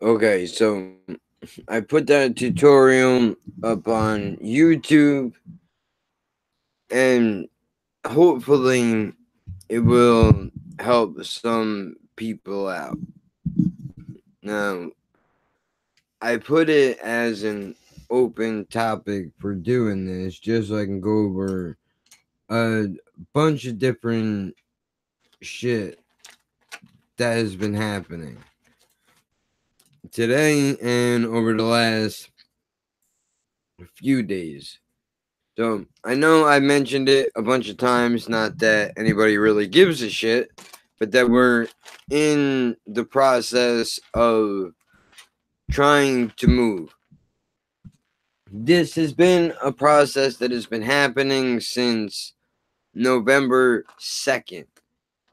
Okay, so I put that tutorial up on YouTube, and hopefully it will help some people out. Now, I put it as an open topic for doing this, just so I can go over a bunch of different shit that has been happening today and over the last few days. So I know I mentioned it a bunch of times, not that anybody really gives a shit, but that we're in the process of trying to move. This has been a process that has been happening since November 2nd.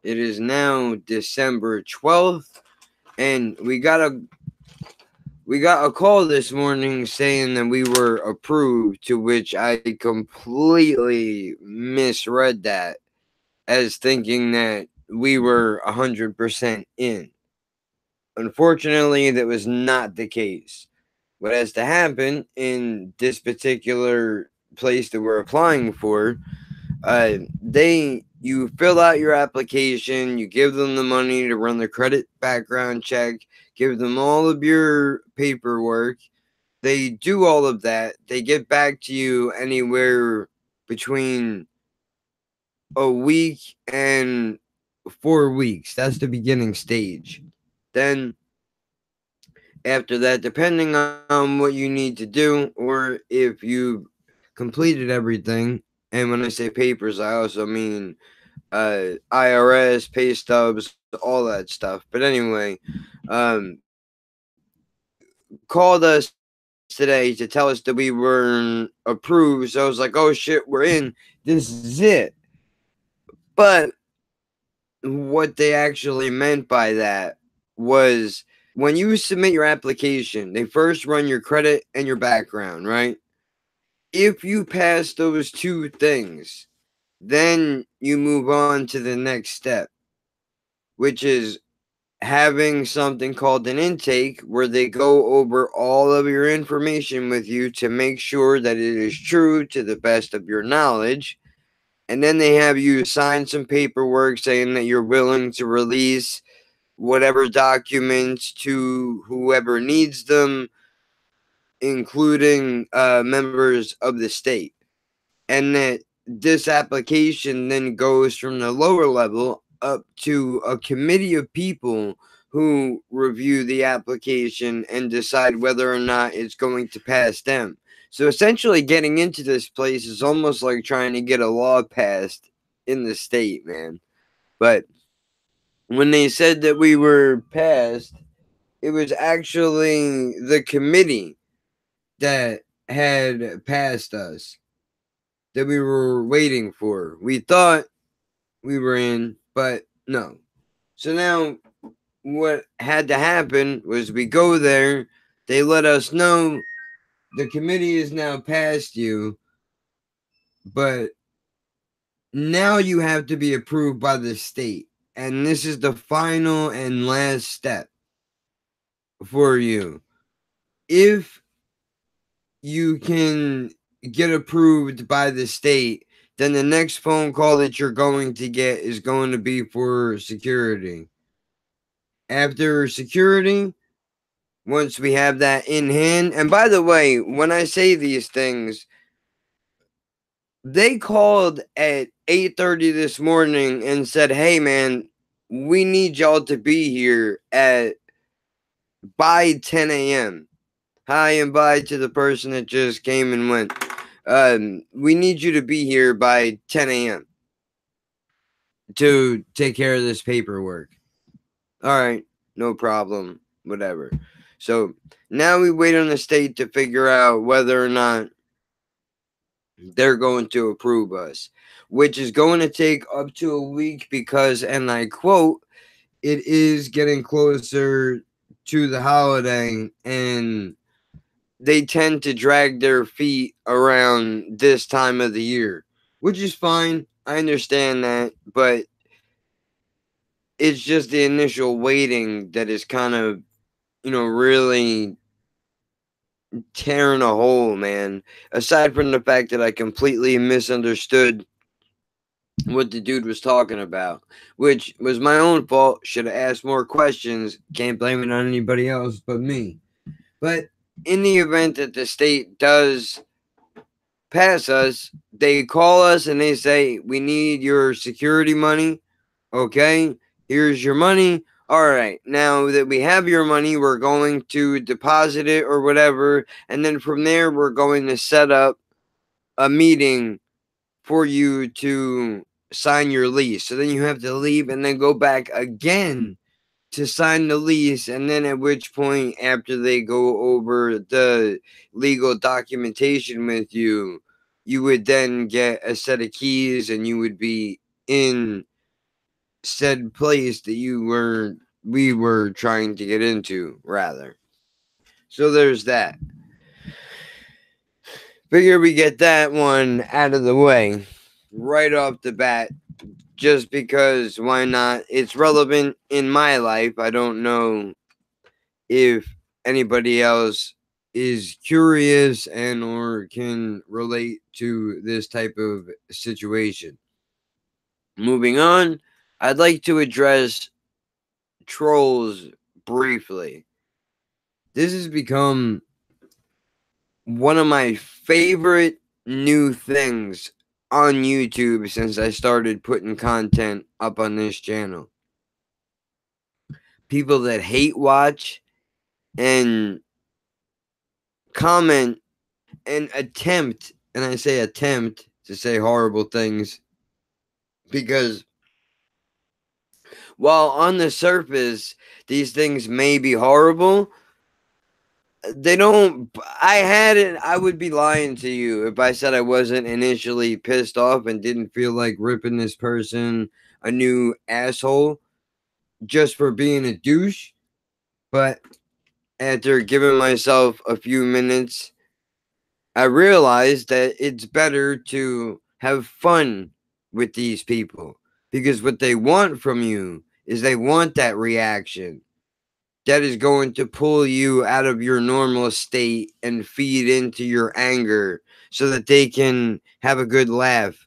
It is now December 12th, and we got a call this morning saying that we were approved, to which I completely misread that as thinking that we were 100% in. Unfortunately, that was not the case. What has to happen in this particular place that we're applying for, you fill out your application, you give them the money to run the credit background check, give them all of your paperwork. They do all of that. They get back to you anywhere between a week and 4 weeks. That's the beginning stage. Then, after that, depending on what you need to do, or if you've completed everything, and when I say papers, I also mean IRS, pay stubs, all that stuff. But anyway, um, called us today to tell us that we weren't approved. So I was like, oh shit, we're in. This is it. But what they actually meant by that was when you submit your application, they first run your credit and your background, right? If you pass those two things, then you move on to the next step, which is having something called an intake where they go over all of your information with you to make sure that it is true to the best of your knowledge. And then they have you sign some paperwork saying that you're willing to release whatever documents to whoever needs them, including members of the state. And that this application then goes from the lower level up to a committee of people who review the application and decide whether or not it's going to pass them. So essentially, getting into this place is almost like trying to get a law passed in the state, man. But when they said that we were passed, it was actually the committee that had passed us that we were waiting for. We thought we were in, but no. So now what had to happen was we go there, they let us know the committee is now past you, but now you have to be approved by the state. And this is the final and last step for you. If you can get approved by the state, then the next phone call that you're going to get is going to be for security. After security, once we have that in hand, and by the way, when I say these things, they called at 8:30 this morning and said, "Hey man, we need y'all to be here at by 10 a.m." Hi and bye to the person that just came and went. We need you to be here by 10 a.m. to take care of this paperwork. All right, no problem, whatever. So now we wait on the state to figure out whether or not they're going to approve us, which is going to take up to a week because, and I quote, it is getting closer to the holiday and they tend to drag their feet around this time of the year, which is fine. I understand that, but it's just the initial waiting that is kind of really tearing a hole, man. Aside from the fact that I completely misunderstood what the dude was talking about, which was my own fault. Should have asked more questions. Can't blame it on anybody else but me. But in the event that the state does pass us, they call us and they say, "We need your security money. Okay, here's your money. All right, now that we have your money, we're going to deposit it or whatever. And then from there, we're going to set up a meeting for you to sign your lease. So then you have to leave and then go back again to sign the lease. And then at which point, after they go over the legal documentation with you, you would then get a set of keys and you would be in said place that we were trying to get into, rather. So there's that. Figure we get that one out of the way right off the bat, just because why not? It's relevant in my life. I don't know if anybody else is curious and or can relate to this type of situation. Moving on, I'd like to address trolls briefly. This has become one of my favorite new things on YouTube since I started putting content up on this channel. People that hate watch and comment and attempt, and I say attempt to say horrible things, because while on the surface these things may be horrible, they don't. I would be lying to you if I said I wasn't initially pissed off and didn't feel like ripping this person a new asshole just for being a douche. But after giving myself a few minutes, I realized that it's better to have fun with these people, because what they want from you is they want that reaction that is going to pull you out of your normal state and feed into your anger so that they can have a good laugh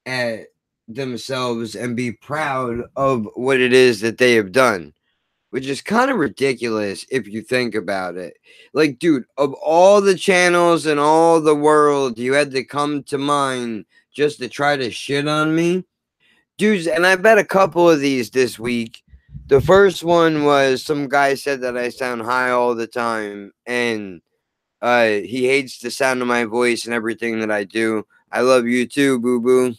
at themselves and be proud of what it is that they have done, which is kind of ridiculous if you think about it. Like, dude, of all the channels in all the world you had to come to mind just to try to shit on me, dudes, and I bet a couple of these this week. The first one was some guy said that I sound high all the time, and he hates the sound of my voice and everything that I do. I love you too, boo boo.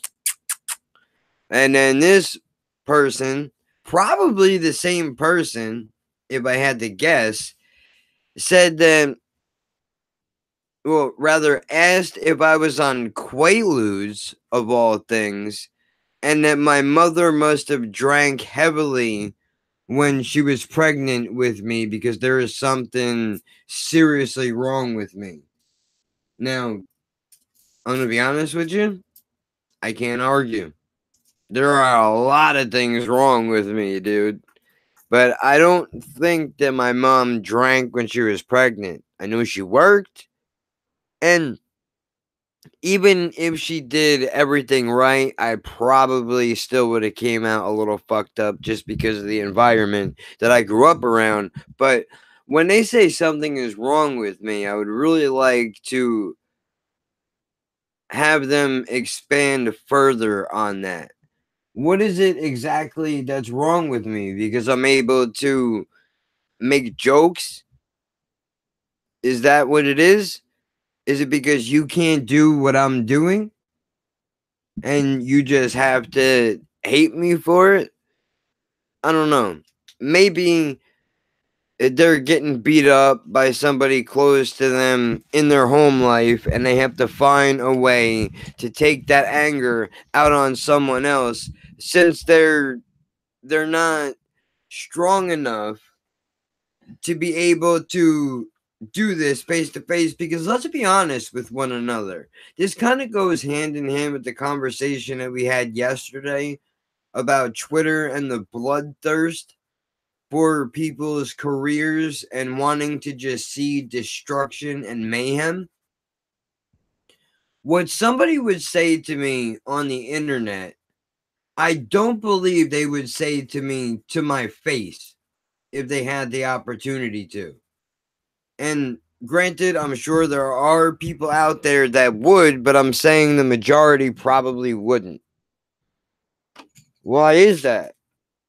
And then this person, probably the same person, if I had to guess, said that, well, rather asked if I was on Quaaludes, of all things, and that my mother must have drank heavily when she was pregnant with me because there is something seriously wrong with me. Now, I'm going to be honest with you, I can't argue. There are a lot of things wrong with me, dude. But I don't think that my mom drank when she was pregnant. I know she worked, and even if she did everything right, I probably still would have came out a little fucked up just because of the environment that I grew up around. But when they say something is wrong with me, I would really like to have them expand further on that. What is it exactly that's wrong with me? Because I'm able to make jokes? Is that what it is? Is it because you can't do what I'm doing and you just have to hate me for it? I don't know. Maybe they're getting beat up by somebody close to them in their home life and they have to find a way to take that anger out on someone else, since they're not strong enough to be able to do this face to face. Because let's be honest with one another, this kind of goes hand in hand with the conversation that we had yesterday about Twitter and the bloodthirst. for people's careers and wanting to just see destruction and mayhem. What somebody would say to me on the internet, I don't believe they would say to me to my face if they had the opportunity to. And granted, I'm sure there are people out there that would, but I'm saying the majority probably wouldn't. Why is that?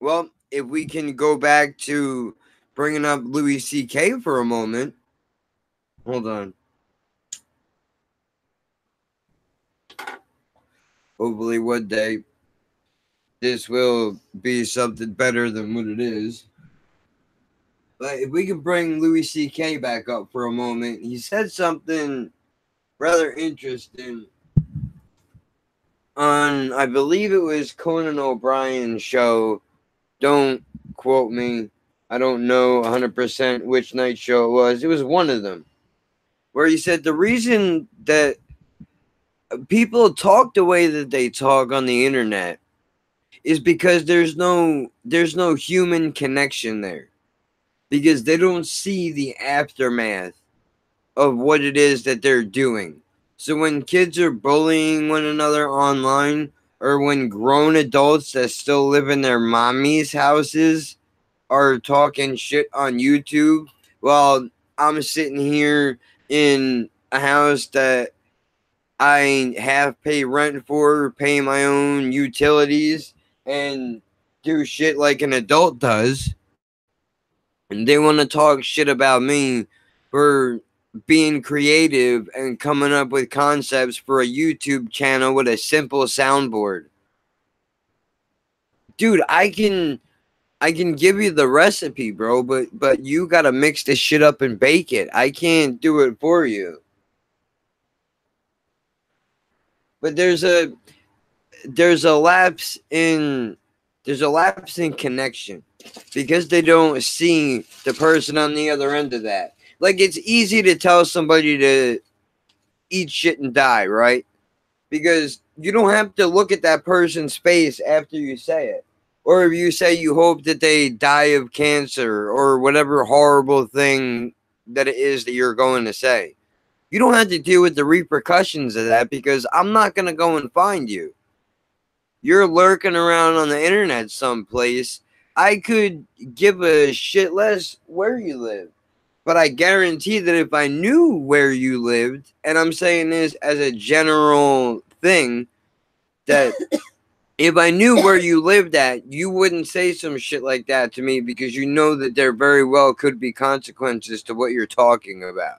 Well, if we can go back to bringing up Louis C.K. for a moment. Hold on. Hopefully, one day this will be something better than what it is. But if we can bring Louis C.K. back up for a moment, he said something rather interesting on, I believe it was Conan O'Brien's show. Don't quote me. I don't know 100% which night show it was. It was one of them. Where he said the reason that people talk the way that they talk on the internet is because there's no human connection there. Because they don't see the aftermath of what it is that they're doing. So when kids are bullying one another online, or when grown adults that still live in their mommy's houses are talking shit on YouTube while I'm sitting here in a house that I have pay rent for, pay my own utilities, and do shit like an adult does, and they want to talk shit about me for being creative and coming up with concepts for a YouTube channel with a simple soundboard. Dude, I can give you the recipe, bro, but you gotta mix this shit up and bake it. I can't do it for you. But there's a lapse in connection because they don't see the person on the other end of that. Like, it's easy to tell somebody to eat shit and die, right? Because you don't have to look at that person's face after you say it. Or if you say you hope that they die of cancer or whatever horrible thing that it is that you're going to say. You don't have to deal with the repercussions of that because I'm not going to go and find you. You're lurking around on the internet someplace. I could give a shit less where you live. But I guarantee that if I knew where you lived, and I'm saying this as a general thing, that if I knew where you lived at, you wouldn't say some shit like that to me because you know that there very well could be consequences to what you're talking about.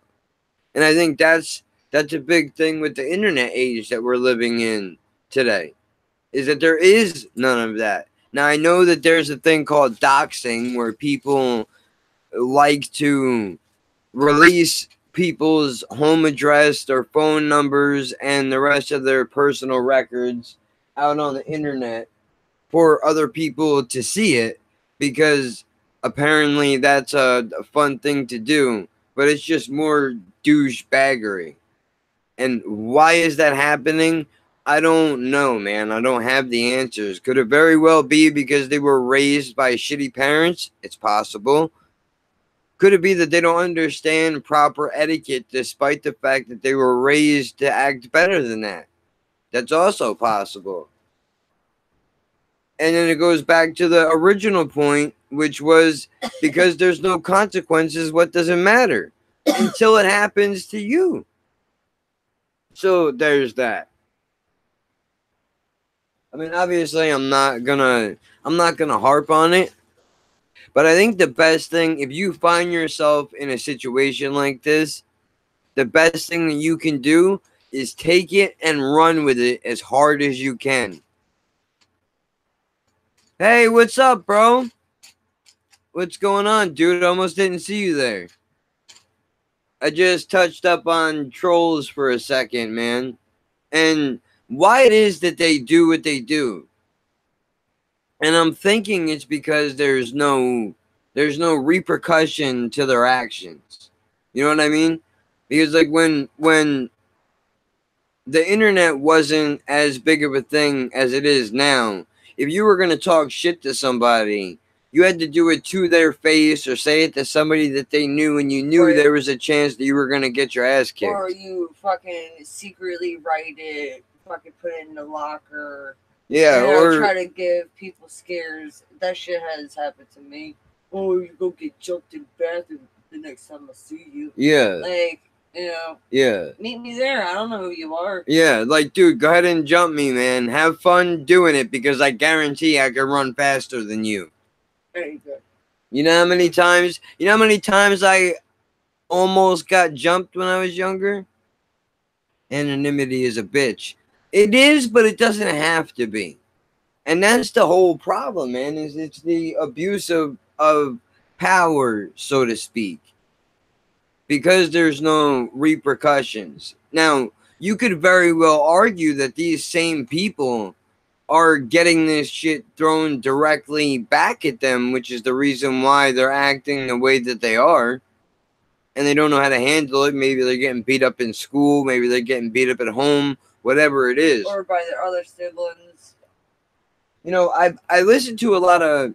And I think that's a big thing with the internet age that we're living in today, is that there is none of that. Now, I know that there's a thing called doxing where people like to release people's home address, their phone numbers, and the rest of their personal records out on the internet for other people to see it because apparently that's a fun thing to do, but it's just more douchebaggery. And why is that happening? I don't know, man. I don't have the answers. Could it very well be because they were raised by shitty parents? It's possible. Could it be that they don't understand proper etiquette despite the fact that they were raised to act better than that? That's also possible. And then it goes back to the original point, which was because there's no consequences, what does it matter? Until it happens to you. So there's that. I mean, obviously I'm not gonna harp on it. But I think the best thing, if you find yourself in a situation like this, the best thing that you can do is take it and run with it as hard as you can. Hey, what's up, bro? What's going on, dude? I almost didn't see you there. I just touched up on trolls for a second, man. And why it is that they do what they do. And I'm thinking it's because there's no repercussion to their actions. You know what I mean? Because like when the internet wasn't as big of a thing as it is now, if you were going to talk shit to somebody, you had to do it to their face or say it to somebody that they knew, and you knew there was a chance that you were going to get your ass kicked. Or you fucking secretly write it, fucking put it in the locker. Yeah, or try to give people scares. That shit has happened to me. Oh, you go get jumped in the bathroom the next time I see you. Yeah. Like, you know. Yeah. Meet me there. I don't know who you are. Yeah, like, dude, go ahead and jump me, man. Have fun doing it because I guarantee I can run faster than you. There you go. You know how many times? You know how many times I almost got jumped when I was younger? Anonymity is a bitch. It is, but it doesn't have to be. And that's the whole problem, man, is it's the abuse of power, so to speak. Because there's no repercussions. Now, you could very well argue that these same people are getting this shit thrown directly back at them, which is the reason why they're acting the way that they are. And they don't know how to handle it. Maybe they're getting beat up in school. Maybe they're getting beat up at home. Whatever it is. Or by their other siblings. You know, I listen to a lot of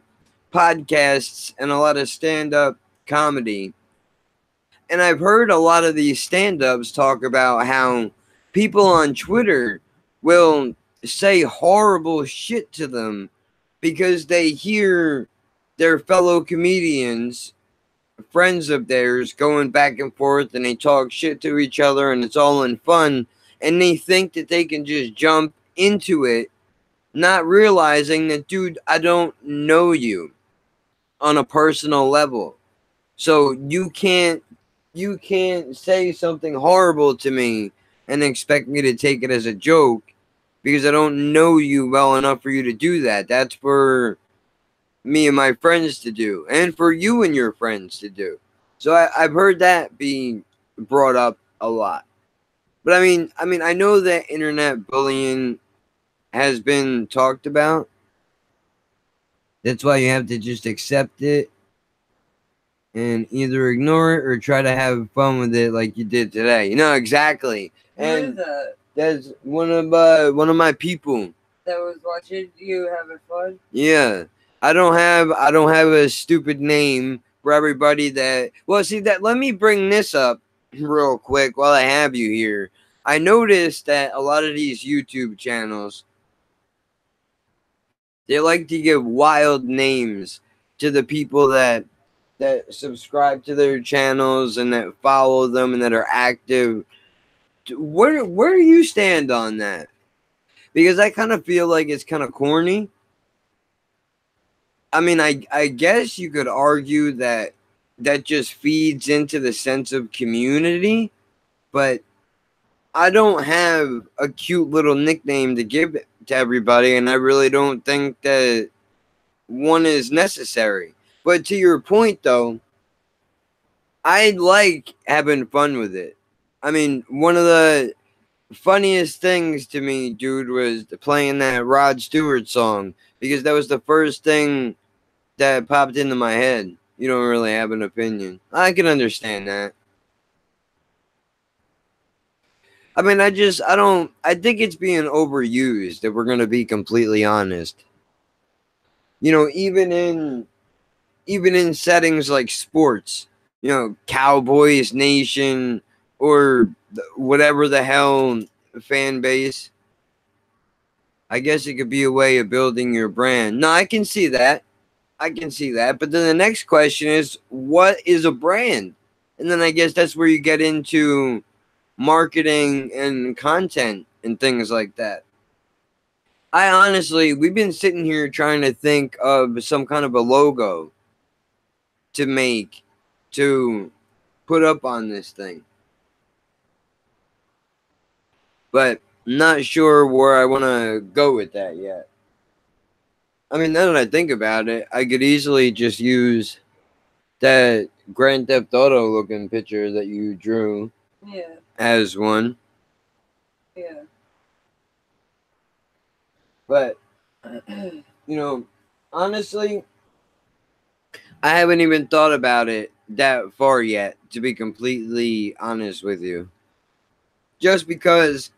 podcasts and a lot of stand-up comedy. And I've heard a lot of these stand-ups talk about how people on Twitter will say horrible shit to them because they hear their fellow comedians, friends of theirs, going back and forth, and they talk shit to each other, and it's all in fun, and they think that they can just jump into it, not realizing that, dude, I don't know you on a personal level. So you can't say something horrible to me and expect me to take it as a joke because I don't know you well enough for you to do that. That's for me and my friends to do, and for you and your friends to do. So I've heard that being brought up a lot. But I know that internet bullying has been talked about. That's why you have to just accept it and either ignore it or try to have fun with it like you did today. You know, exactly. And that's one of my people that was watching you having fun. Yeah. I don't have a stupid name for everybody that see that let me bring this up real quick while I have you here. I noticed that a lot of these YouTube channels, they like to give wild names to the people that subscribe to their channels and that follow them and that are active. Where do you stand on that? Because I kind of feel like it's kind of corny. I mean, I guess you could argue that just feeds into the sense of community, but I don't have a cute little nickname to give to everybody, and I really don't think that one is necessary. But to your point, though, I like having fun with it. I mean, one of the funniest things to me, dude, was playing that Rod Stewart song because that was the first thing that popped into my head. You don't really have an opinion. I can understand that. I mean, I think it's being overused, if we're going to be completely honest. You know, even in settings like sports, you know, Cowboys Nation or whatever the hell fan base, I guess it could be a way of building your brand. No, I can see that. But then the next question is, what is a brand? And then I guess that's where you get into marketing and content and things like that. We've been sitting here trying to think of some kind of a logo to put up on this thing. But I'm not sure where I want to go with that yet. I mean, now that I think about it, I could easily just use that Grand Theft Auto looking picture that you drew as one. Yeah. But, you know, honestly, I haven't even thought about it that far yet, to be completely honest with you. Just because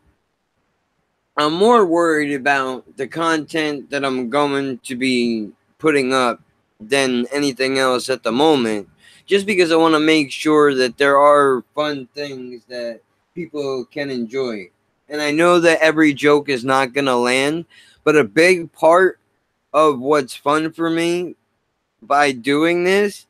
I'm more worried about the content that I'm going to be putting up than anything else at the moment, just because I want to make sure that there are fun things that people can enjoy. And I know that every joke is not going to land, but a big part of what's fun for me by doing this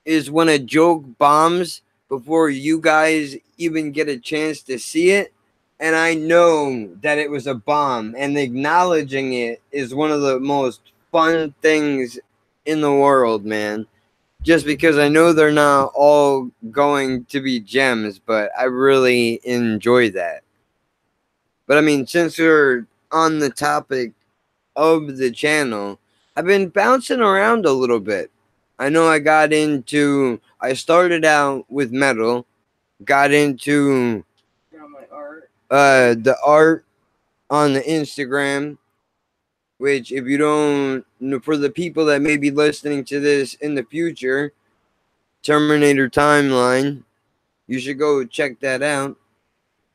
is when a joke bombs before you guys even get a chance to see it. And I know that it was a bomb, and acknowledging it is one of the most fun things in the world, man. Just because I know they're not all going to be gems, but I really enjoy that. But I mean, since we're on the topic of the channel, I've been bouncing around a little bit. I know I started out with metal, got into My art. the art on the Instagram, which if you don't, for the people that may be listening to this in the future, Terminator Timeline, you should go check that out.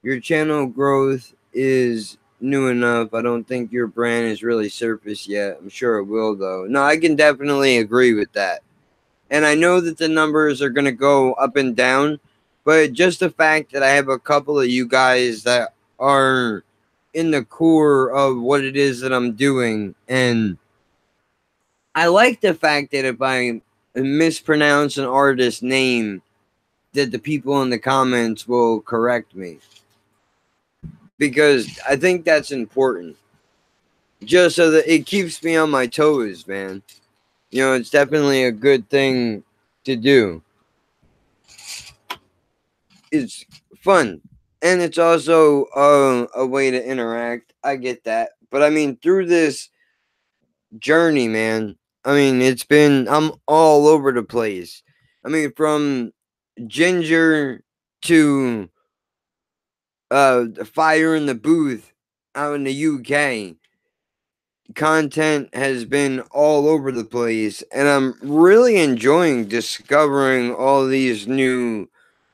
Your channel growth is new enough. I don't think your brand is really surfaced yet. I'm sure it will, though. No, I can definitely agree with that. And I know that the numbers are going to go up and down, but just the fact that I have a couple of you guys that are in the core of what it is that I'm doing, and I like the fact that if I mispronounce an artist's name, that the people in the comments will correct me, because I think that's important, just so that it keeps me on my toes, man. You know, it's definitely a good thing to do. It's fun, and it's also a way to interact. I get that, but I mean, through this journey, man, I mean, I'm all over the place. I mean, from Ginger to Fire in the Booth out in the UK, content has been all over the place, and I'm really enjoying discovering all these new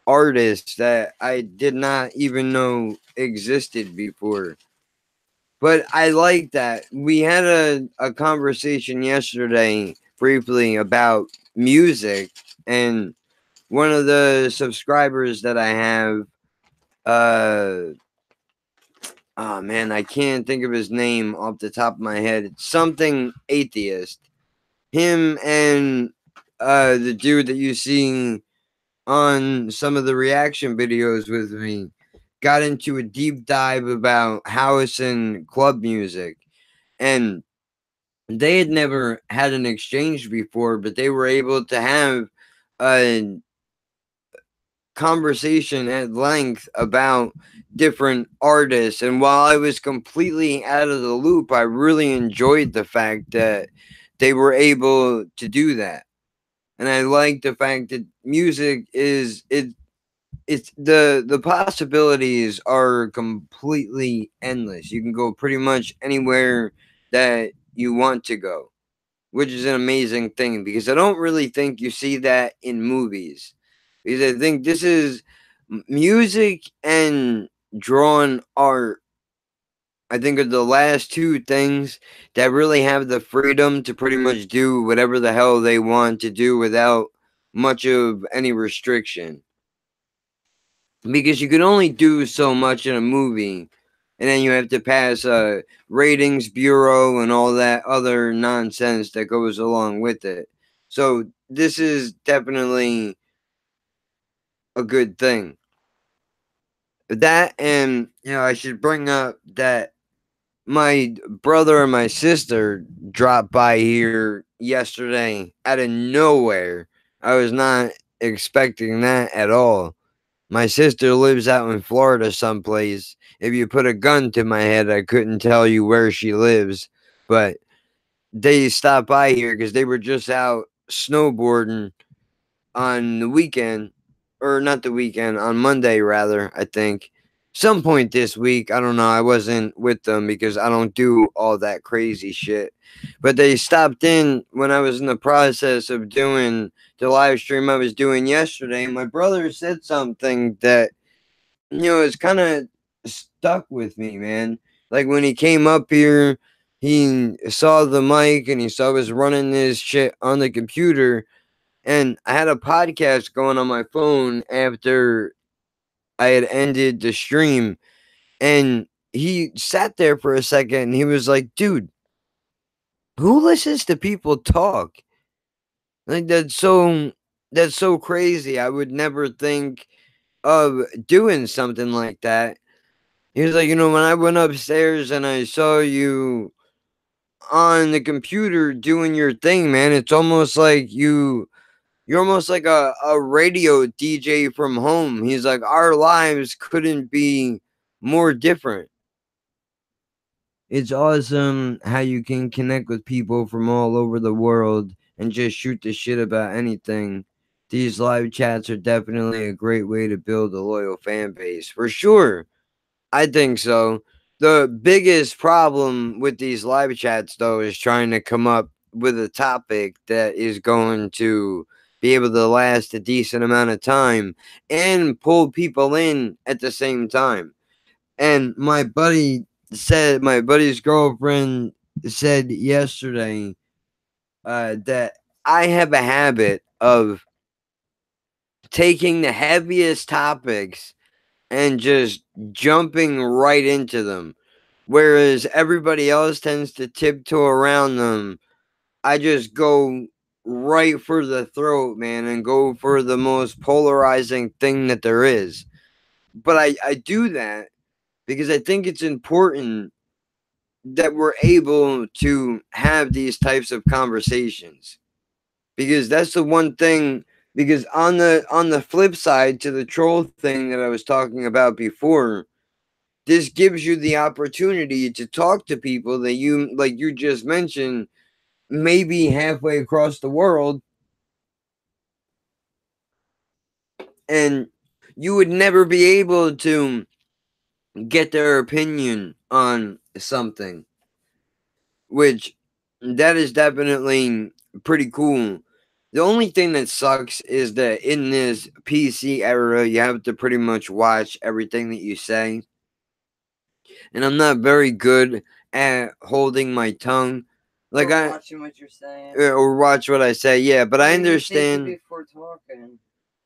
artists that I did not even know existed before. But I like that. We had a conversation yesterday briefly about music, and one of the subscribers that I have, oh man, I can't think of his name off the top of my head. It's something atheist. Him and the dude that you see on some of the reaction videos with me got into a deep dive about house and club music, and they had never had an exchange before, but they were able to have a conversation at length about different artists. And while I was completely out of the loop, I really enjoyed the fact that they were able to do that. And I like the fact that music is it's the possibilities are completely endless. You can go pretty much anywhere that you want to go, which is an amazing thing, because I don't really think you see that in movies. Because I think this is music and drawn art, I think, are the last two things that really have the freedom to pretty much do whatever the hell they want to do without much of any restriction. Because you can only do so much in a movie, and then you have to pass a ratings bureau and all that other nonsense that goes along with it. So this is definitely a good thing. That, and I should bring up that my brother and my sister dropped by here yesterday out of nowhere. I was not expecting that at all. My sister lives out in Florida someplace. If you put a gun to my head, I couldn't tell you where she lives. But they stopped by here because they were just out snowboarding on the weekend, or not the weekend, on Monday, rather, I think. Some point this week. I don't know. I wasn't with them because I don't do all that crazy shit. But they stopped in when I was in the process of doing the live stream I was doing yesterday. My brother said something that, it's kind of stuck with me, man. Like when he came up here, he saw the mic and he saw I was running this shit on the computer, and I had a podcast going on my phone after I had ended the stream, and he sat there for a second and he was like, dude, who listens to people talk? Like that's so crazy. I would never think of doing something like that. He was like, when I went upstairs and I saw you on the computer doing your thing, man, it's almost like you're almost like a radio DJ from home. He's like, our lives couldn't be more different. It's awesome how you can connect with people from all over the world and just shoot the shit about anything. These live chats are definitely a great way to build a loyal fan base. For sure. I think so. The biggest problem with these live chats, though, is trying to come up with a topic that is going to be able to last a decent amount of time and pull people in at the same time. And my buddy's girlfriend said yesterday that I have a habit of taking the heaviest topics and just jumping right into them. Whereas everybody else tends to tiptoe around them. I just go right for the throat, man, and go for the most polarizing thing that there is. But I do that because I think it's important that we're able to have these types of conversations. Because that's the one thing, because on the flip side to the troll thing that I was talking about before, this gives you the opportunity to talk to people that you, like you just mentioned, maybe halfway across the world, and you would never be able to get their opinion on something, which that is definitely pretty cool. The only thing that sucks is that in this PC era, you have to pretty much watch everything that you say. And I'm not very good at holding my tongue. Like or watching what you're saying. Or watch what I say, yeah, but I understand before talking.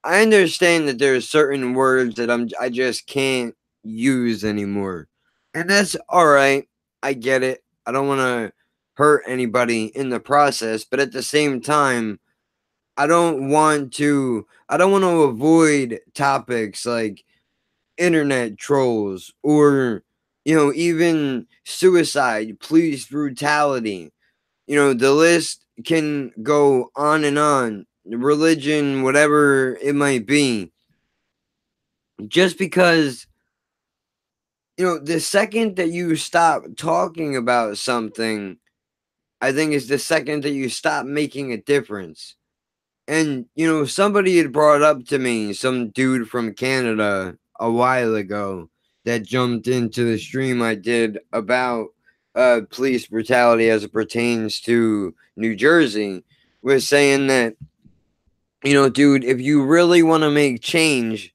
I understand that there are certain words that I just can't use anymore. And that's all right. I get it. I don't want to hurt anybody in the process, but at the same time, I don't want to avoid topics like internet trolls or even suicide, police brutality. The list can go on and on. Religion, whatever it might be. Just because the second that you stop talking about something, I think is the second that you stop making a difference. And somebody had brought up to me, some dude from Canada a while ago, that jumped into the stream I did about police brutality as it pertains to New Jersey, was saying that, dude, if you really want to make change,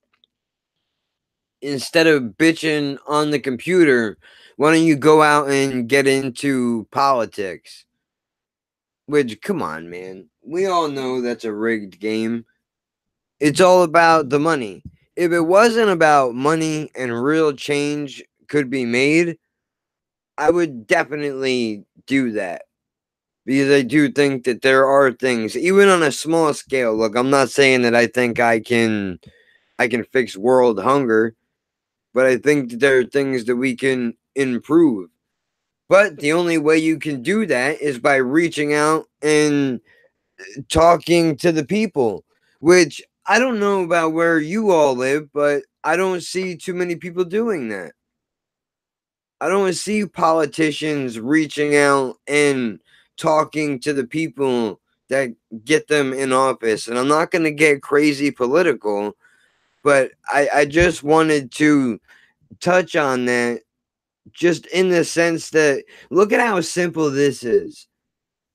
instead of bitching on the computer, why don't you go out and get into politics? Which, come on, man. We all know that's a rigged game. It's all about the money. If it wasn't about money and real change could be made, I would definitely do that. Because I do think that there are things, even on a small scale. Look, I'm not saying that I think I can fix world hunger, but I think that there are things that we can improve. But the only way you can do that is by reaching out and talking to the people, which I don't know about where you all live, but I don't see too many people doing that. I don't see politicians reaching out and talking to the people that get them in office. And I'm not going to get crazy political, but I just wanted to touch on that, just in the sense that look at how simple this is.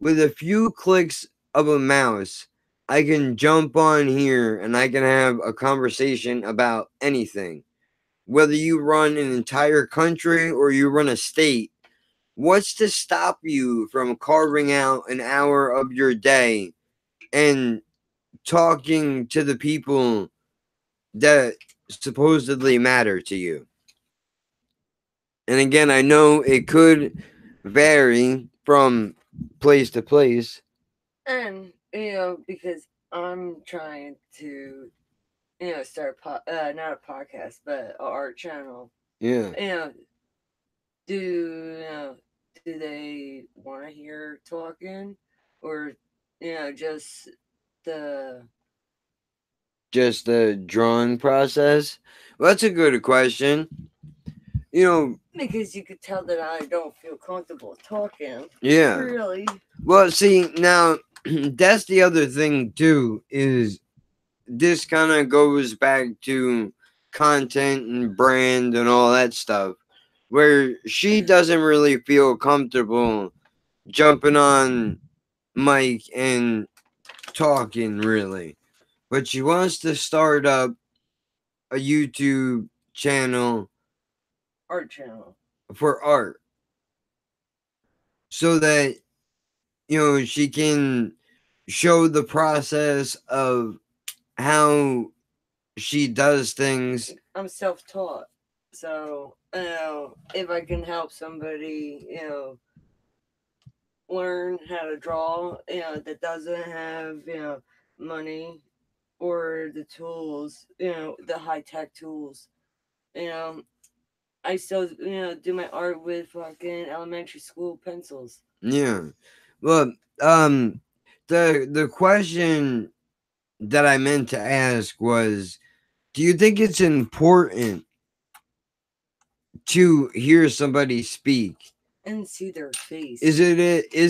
With a few clicks of a mouse, I can jump on here and I can have a conversation about anything. Whether you run an entire country or you run a state, what's to stop you from carving out an hour of your day and talking to the people that supposedly matter to you? And again, I know it could vary from place to place. And because I'm trying to start not a podcast but a art channel. Yeah. Do do they want to hear talking, or just the Just the drawing process? Well, that's a good question. You know, because you could tell that I don't feel comfortable talking. yeah. Really. Well, see, now that's the other thing too, is this kind of goes back to content and brand and all that stuff, where she doesn't really feel comfortable jumping on mic and talking really, but she wants to start up a YouTube channel Art channel. for art so that she can show the process of how she does things. I'm self-taught, so if I can help somebody, learn how to draw, that doesn't have money or the tools, the high tech tools, you know, I still do my art with fucking elementary school pencils. Yeah. Well, um, the question that I meant to ask was, do you think it's important to hear somebody speak? And see their face. Is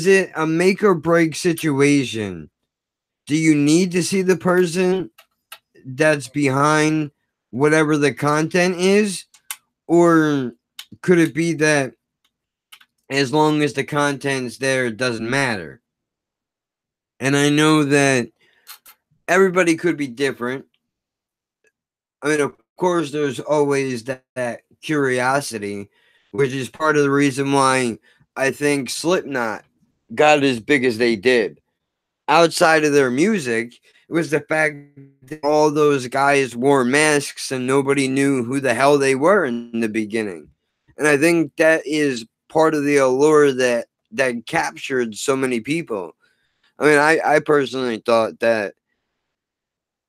it a make or break situation? Do you need to see the person that's behind whatever the content is, or could it be that as long as the content's there, it doesn't matter? And I know that everybody could be different. I mean, of course, there's always that curiosity, which is part of the reason why I think Slipknot got as big as they did. Outside of their music, it was the fact that all those guys wore masks and nobody knew who the hell they were in the beginning. And I think that is part of the allure that captured so many people. I mean, I personally thought that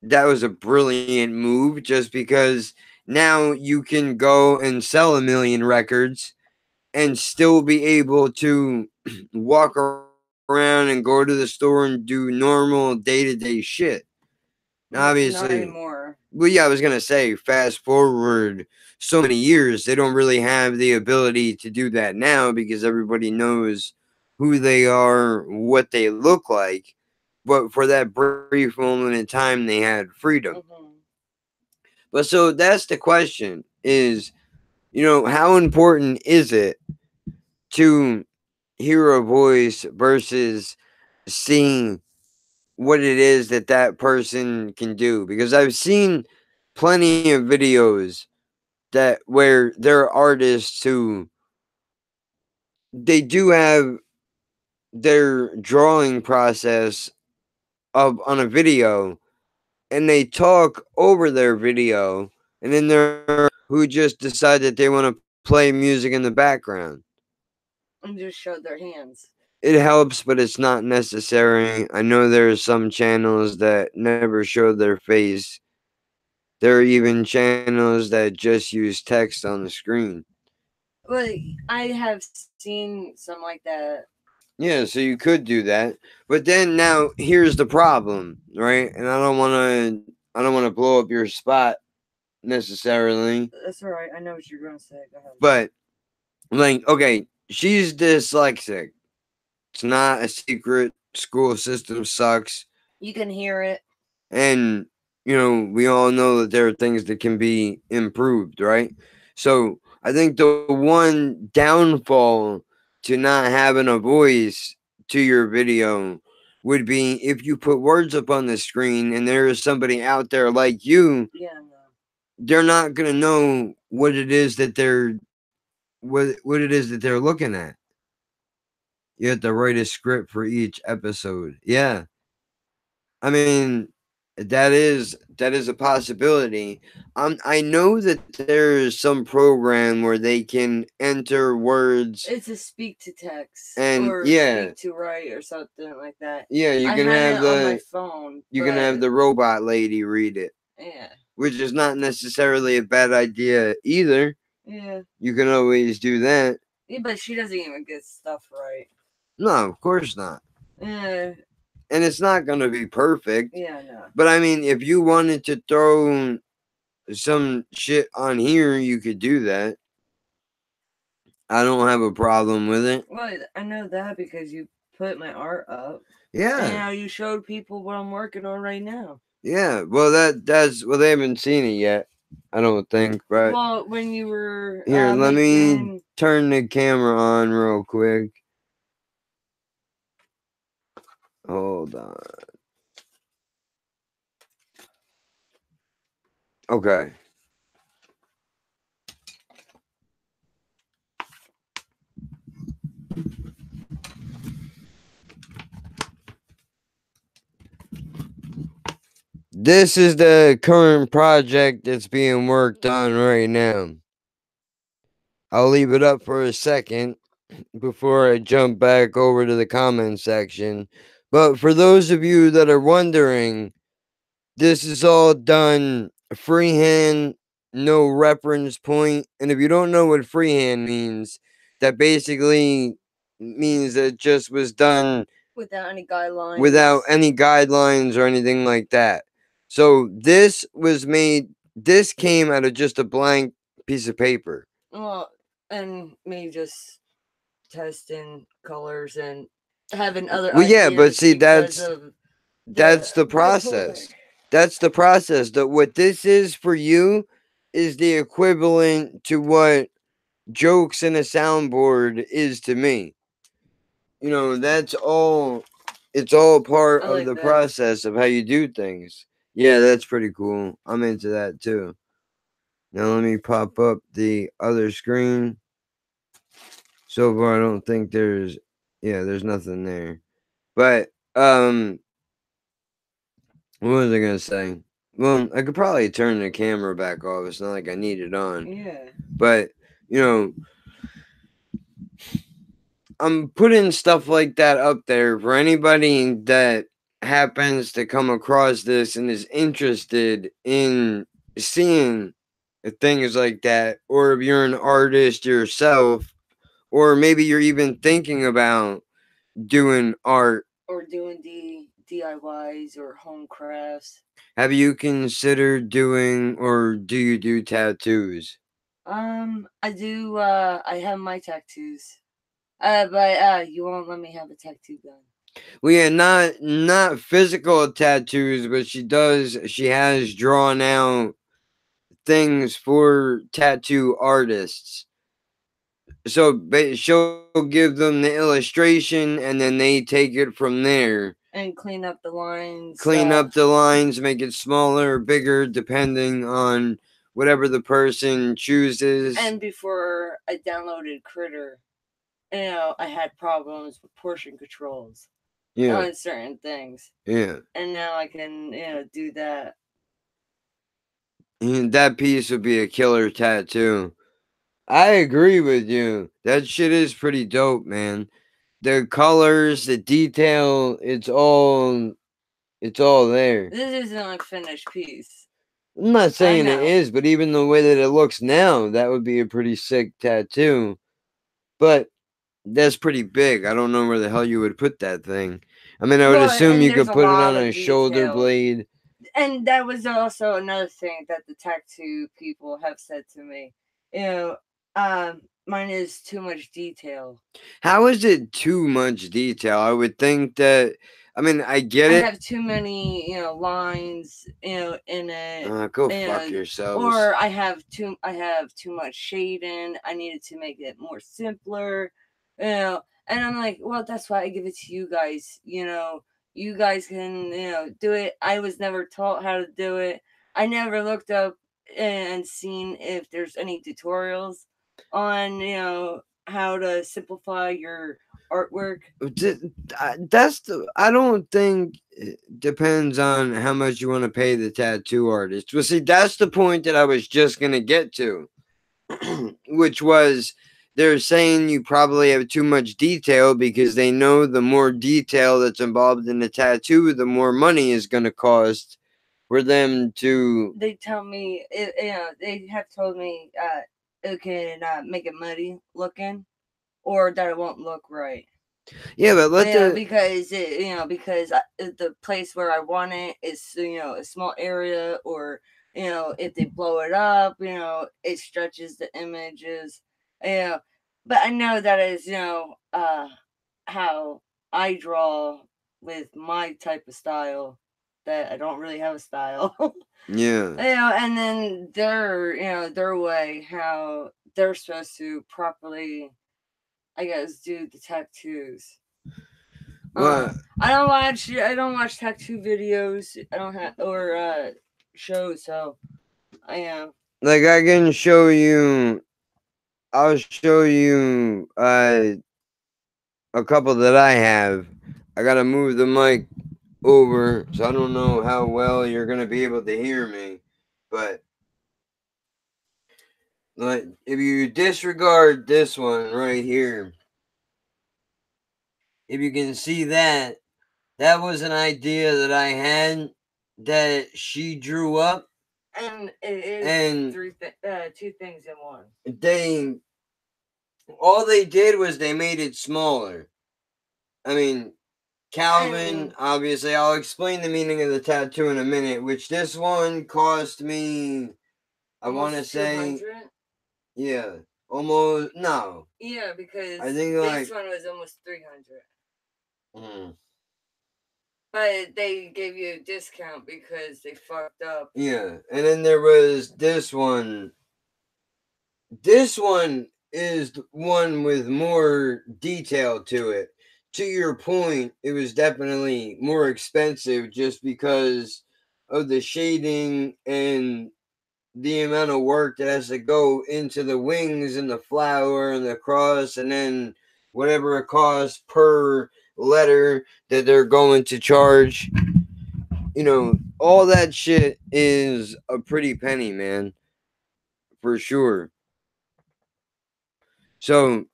was a brilliant move just because now you can go and sell 1,000,000 records and still be able to walk around and go to the store and do normal day-to-day shit. Now, Not obviously, anymore. well, yeah, I was gonna say, fast forward so many years, they don't really have the ability to do that now because everybody knows who they are, what they look like. But for that brief moment in time, they had freedom. Mm-hmm. But so that's the question: is how important is it to hear a voice versus seeing what it is that person can do? Because I've seen plenty of videos that where there are artists who they do have their drawing process of on a video and they talk over their video, and then there are who just decide that they want to play music in the background. And just show their hands. It helps, but it's not necessary. I know there are some channels that never show their face. There are even channels that just use text on the screen. But I have seen some like that. Yeah, so you could do that. But then now here's the problem, right? And I don't want to blow up your spot necessarily. That's all right. I know what you're gonna say. Go ahead. But like, okay, she's dyslexic. It's not a secret. School system sucks. You can hear it. And we all know that there are things that can be improved, right? So I think the one downfall to not having a voice to your video would be if you put words up on the screen and there is somebody out there like you, Yeah. No. they're not gonna know what it is that they're looking at. You have to write a script for each episode. Yeah. I mean, that is a possibility. I know that there's some program where they can enter words. It's a speak to text And or yeah, speak to write or something like that. yeah, you I can had have it on my the phone. you can have the robot lady read it, Yeah. which is not necessarily a bad idea either. Yeah. You can always do that. Yeah, but she doesn't even get stuff right. No, of course not. Yeah. And it's not going to be perfect. Yeah, no. But I mean, if you wanted to throw some shit on here, you could do that. I don't have a problem with it. Well, I know that because you put my art up. Yeah. And now you showed people what I'm working on right now. Yeah. Well, that's well, they haven't seen it yet. I don't think. But well, when you were here, let me turn the camera on real quick. Hold on. Okay. This is the current project that's being worked on right now. I'll leave it up for a second before I jump back over to the comment section. But for those of you that are wondering, this is all done freehand, no reference point. And if you don't know what freehand means, that basically means that it just was done without any guidelines. Without any guidelines or anything like that. So this was made, this came out of just a blank piece of paper. Well, and me just testing colors and having other Well, yeah, but see, that's the process. bipolar. That's the process. That what this is for you is the equivalent to what jokes in a soundboard is to me. You know, that's all. It's all part of the process of how you do things. Yeah, that's pretty cool. I'm into that too. Now let me pop up the other screen. So far, I don't think there's, yeah, there's nothing there. But what was I gonna say? Well, I could probably turn the camera back off. It's not like I need it on. Yeah. But you know, I'm putting stuff like that up there for anybody that happens to come across this and is interested in seeing things like that, or if you're an artist yourself, or maybe you're even thinking about doing art or doing DIYs or home crafts. Have you considered doing, or do you do tattoos? I do. I have my tattoos. But you won't let me have a tattoo gun. Well, yeah, not physical tattoos, but she has drawn out things for tattoo artists. So she'll give them the illustration, and then they take it from there and clean up the lines. Clean up the lines, make it smaller or bigger, depending on whatever the person chooses. And before I downloaded Critter, I had problems with portion controls on certain things. Yeah. And now I can, do that. And that piece would be a killer tattoo. I agree with you. That shit is pretty dope, man. The colors, the detail, it's all there. This is an unfinished piece. I'm not saying it is, but even the way that it looks now, that would be a pretty sick tattoo. But that's pretty big. I don't know where the hell you would put that thing. I mean, I would assume you could put it on a shoulder blade. And that was also another thing that the tattoo people have said to me. Mine is too much detail. How is it too much detail? I would think that. I mean, I get it. I have too many, lines, in it. Go fuck yourselves. Or I have too much shading. I needed to make it more simpler, And I'm like, well, that's why I give it to you guys. You guys can, do it. I was never taught how to do it. I never looked up and seen if there's any tutorials on, how to simplify your artwork. I don't think it depends on how much you want to pay the tattoo artist. Well, see, that's the point that I was just gonna get to, which was they're saying you probably have too much detail because they know the more detail that's involved in the tattoo, the more money is gonna cost for them to. They tell me, they have told me it can make it muddy looking, or that it won't look right. Yeah, but because the place where I want it is a small area, or if they blow it up, it stretches the images. But I know that is how I draw with my type of style. That I don't really have a style. Yeah. And then their way, how they're supposed to properly, I guess, do the tattoos. Well, I don't watch tattoo videos. I don't have or shows. So I am. like I can show you. I'll show you a couple that I have. I gotta move the mic over, so I don't know how well you're gonna be able to hear me. But like, if you disregard this one right here, if you can see that, that was an idea that I had that she drew up, And it is and two things in one. All they did was they made it smaller. I mean, Calvin, obviously, I'll explain the meaning of the tattoo in a minute, which this one cost me, I want to say, 200? yeah, almost, no. Yeah, because I think this one was almost 300. But they gave you a discount because they fucked up. Yeah, and then there was this one. This one is one with more detail to it. To your point, it was definitely more expensive just because of the shading and the amount of work that has to go into the wings and the flower and the cross, and then whatever it costs per letter that they're going to charge. All that shit is a pretty penny, man, for sure. So,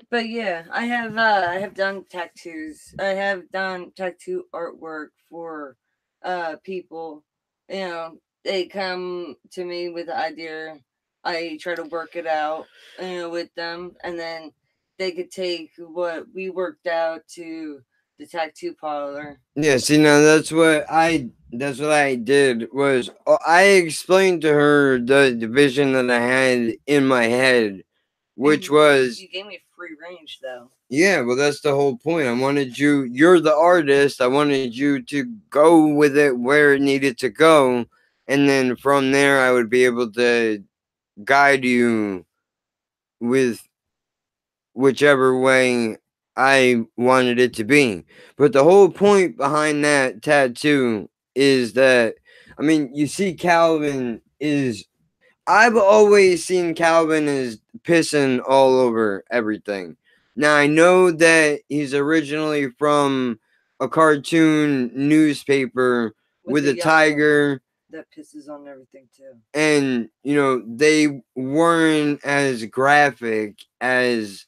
But yeah, I have done tattoos. I have done tattoo artwork for people. They come to me with the idea. I try to work it out, with them, and then they could take what we worked out to the tattoo parlor. yeah, see, now that's what I did was I explained to her the vision that I had in my head, which was, you gave me free range though. yeah, well, that's the whole point. You're the artist. I wanted you to go with it where it needed to go. And then from there, I would be able to guide you with whichever way I wanted it to be. But the whole point behind that tattoo is that, I mean, you see, I've always seen Calvin as pissing all over everything. Now, I know that he's originally from a cartoon newspaper with a tiger that pisses on everything too. And, they weren't as graphic as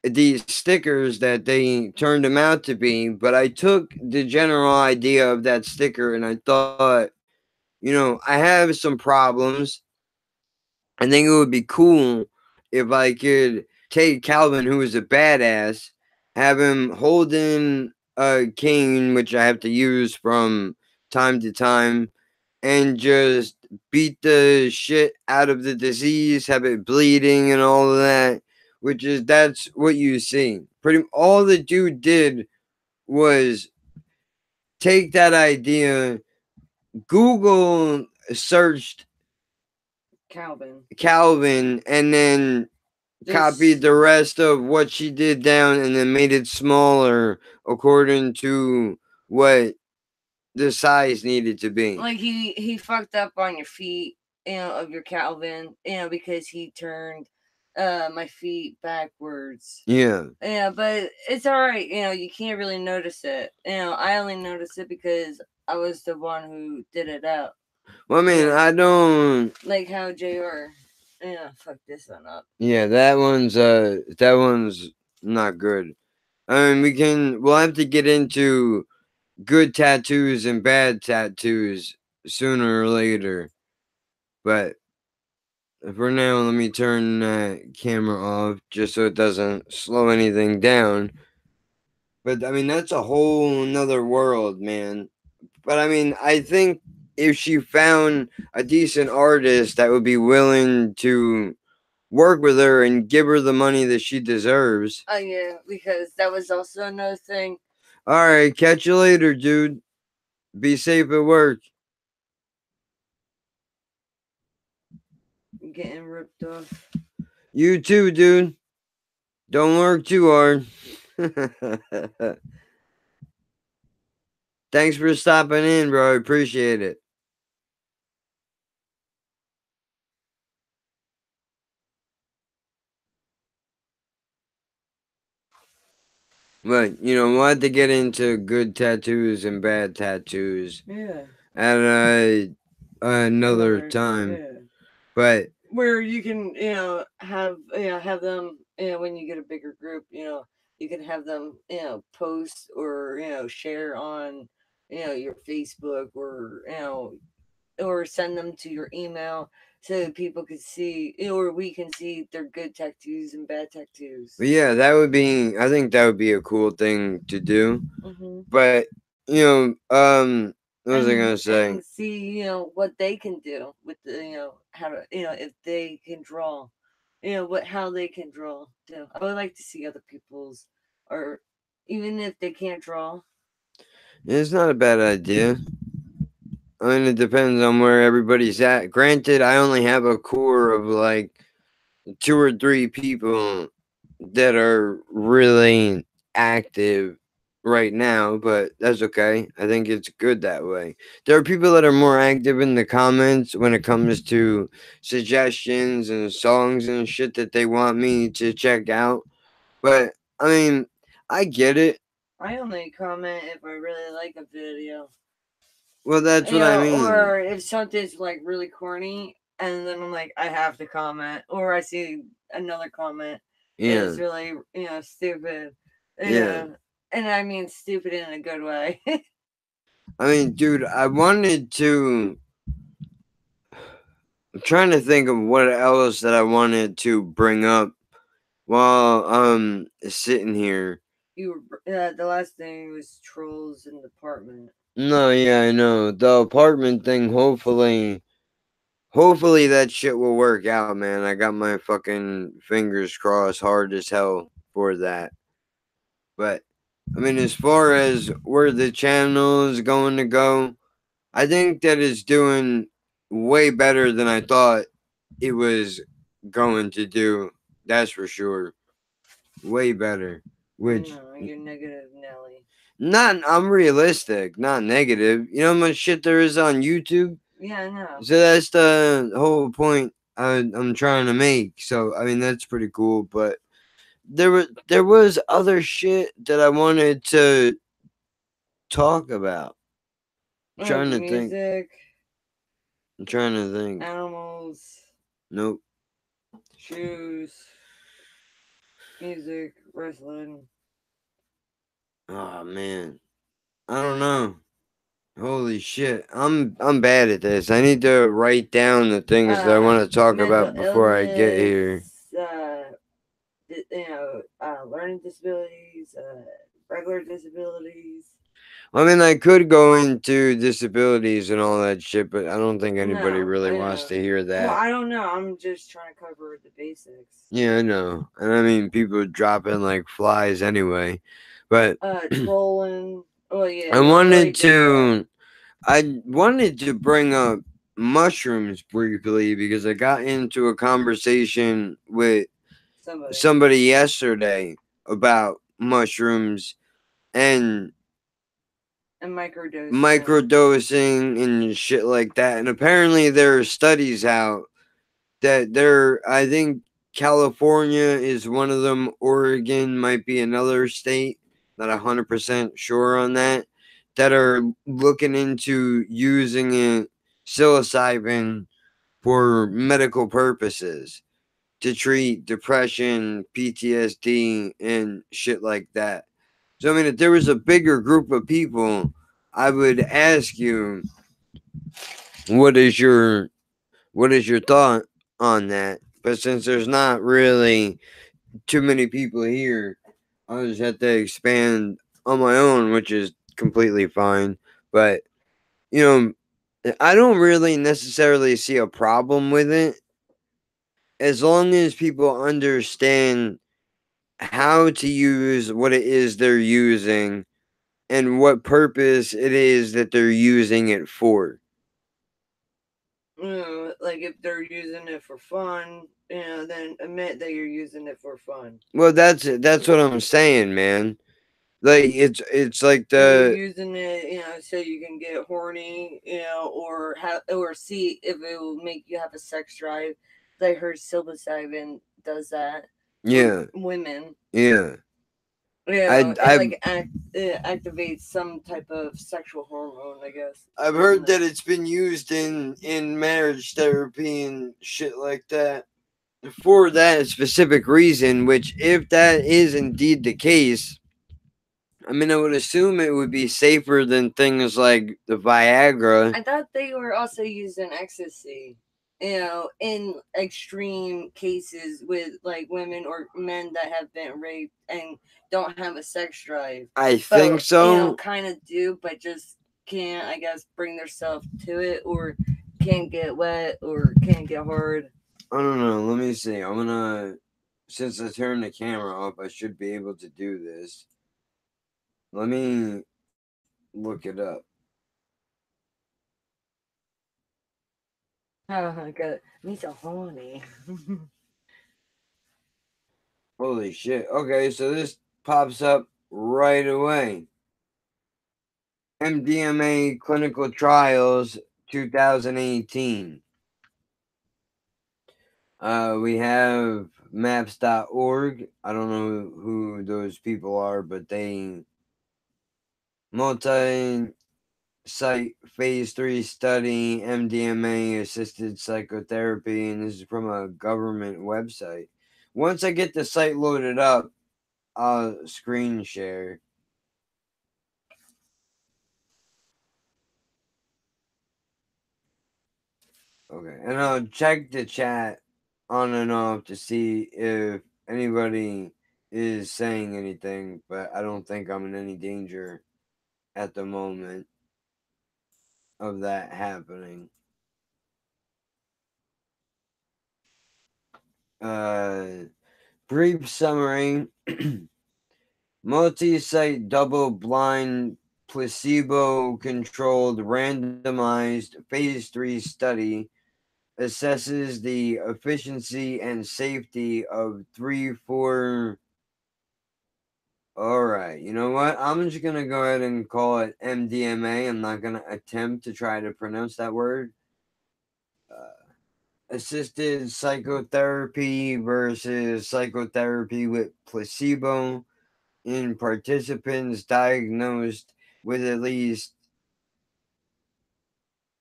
these stickers that they turned them out to be. But I took the general idea of that sticker and I thought, I have some problems. I think it would be cool if I could take Calvin, who is a badass, have him holding a cane, which I have to use from time to time, and just beat the shit out of the disease, have it bleeding and all of that, that's what you see. Pretty all the dude did was take that idea, Google searched Calvin, and then copied the rest of what she did down and then made it smaller according to what the size needed to be. Like he fucked up on your feet, of your Calvin, because he turned my feet backwards. Yeah. Yeah, but it's all right. You can't really notice it. I only noticed it because I was the one who did it out. Well, I mean, Yeah. I don't. Like how JR. Yeah, fuck this one up. Yeah, that one's not good. I mean, we'll have to get into good tattoos and bad tattoos sooner or later. But for now, let me turn that camera off just so it doesn't slow anything down. But I mean, that's a whole nother world, man. But I mean, I think if she found a decent artist that would be willing to work with her and give her the money that she deserves. Oh yeah, because that was also another thing. All right, catch you later, dude. Be safe at work. Getting ripped off. You too, dude. Don't work too hard. Thanks for stopping in, bro. I appreciate it. But we'll have to get into good tattoos and bad tattoos. Yeah. At another time. Yeah. But where you can have them when you get a bigger group, you can have them post or share on your Facebook, or send them to your email so people can see, or we can see their good tattoos and bad tattoos. But yeah, I think that would be a cool thing to do. Mm-hmm. But what was I gonna say? And see, what they can do with the, how to, if they can draw, how they can draw too. I would like to see other people's, or even if they can't draw. It's not a bad idea. I mean, it depends on where everybody's at. Granted, I only have a core of like 2 or 3 people that are really active right now, but that's okay. I think it's good that way. There are people that are more active in the comments when it comes to suggestions and songs and shit that they want me to check out. But I mean, I get it. I only comment if I really like a video. Well, that's what I mean. Or if something's like really corny, and then I'm like, I have to comment, or I see another comment. Yeah. It's really stupid. Yeah. And I mean stupid in a good way. I mean, dude, I wanted to. I'm trying to think of what else that I wanted to bring up while sitting here. You were the last thing was trolls in the apartment. No, yeah, I know. The apartment thing, hopefully that shit will work out, man. I got my fucking fingers crossed hard as hell for that. But I mean, as far as where the channel is going to go, I think that it's doing way better than I thought it was going to do. That's for sure. Way better. Which no, you're negative, Nelly. I'm realistic, not negative. You know how much shit there is on YouTube? Yeah, I know. So that's the whole point I'm trying to make. So I mean that's pretty cool. But there was other shit that I wanted to talk about. I'm trying to music, think. I'm trying to think. Animals. Nope. Shoes. Music, wrestling. Oh man. I don't know. Holy shit. I'm bad at this. I need to write down the things that I want to talk about before I get here. Learning disabilities, regular disabilities. I mean, I could go into disabilities and all that shit, but I don't think anybody really wants to hear that. Well, I don't know. I'm just trying to cover the basics. Yeah, I know. And I mean, people dropping like flies anyway. But trolling. Oh yeah. I wanted to bring up mushrooms briefly because I got into a conversation with somebody yesterday about mushrooms and microdosing and shit like that. And apparently there are studies out that I think California is one of them. Oregon might be another state. Not 100% sure on that. That are looking into using it, psilocybin, for medical purposes to treat depression, PTSD, and shit like that. So I mean, if there was a bigger group of people, I would ask you, what is your thought on that? But since there's not really too many people here, I'll just have to expand on my own, which is completely fine. But you know, I don't really necessarily see a problem with it as long as people understand how to use what it is they're using and what purpose it is that they're using it for. Like if they're using it for fun, then admit that you're using it for fun. Well, that's what I'm saying, man. Like it's like If you're the using it, so you can get horny, or see if it will make you have a sex drive. I heard psilocybin does that for yeah women. yeah. It I've it activates some type of sexual hormone, I guess. I've heard that it's been used in marriage therapy and shit like that for that specific reason. Which, if that is indeed the case, I mean, I would assume it would be safer than things like the Viagra. I thought they were also using ecstasy, in extreme cases with like women or men that have been raped and don't have a sex drive. I think so. Kind of do, but just can't, I guess, bring themselves to it, or can't get wet, or can't get hard. I don't know. Let me see. I'm gonna, since I turned the camera off, I should be able to do this. Let me look it up. Oh my god, me so horny. Holy shit. Okay, so this pops up right away. MDMA clinical trials 2018. We have maps.org. I don't know who those people are, but they multi site phase 3 study MDMA assisted psychotherapy, and this is from a government website. Once I get the site loaded up, I'll screen share. Okay, and I'll check the chat on and off to see if anybody is saying anything, but I don't think I'm in any danger at the moment of that happening. Brief summary. Multi-site double-blind placebo-controlled randomized phase 3 study assesses the efficiency and safety of 3-4. All right, you know what? I'm just gonna go ahead and call it MDMA. I'm not gonna attempt to try to pronounce that word. Assisted psychotherapy versus psychotherapy with placebo in participants diagnosed with at least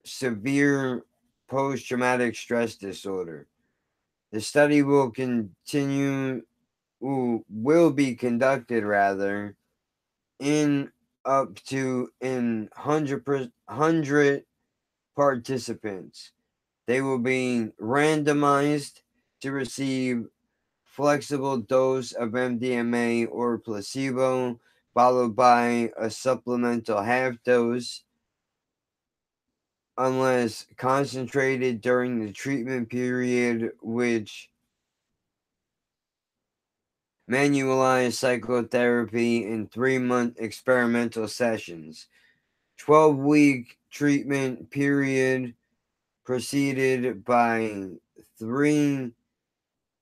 severe post-traumatic stress disorder. The study will be conducted rather in up to 100 participants. They will be randomized to receive flexible dose of MDMA or placebo, followed by a supplemental half dose unless concentrated during the treatment period, which manualized psychotherapy in 3-month experimental sessions. 12-week treatment period preceded by 3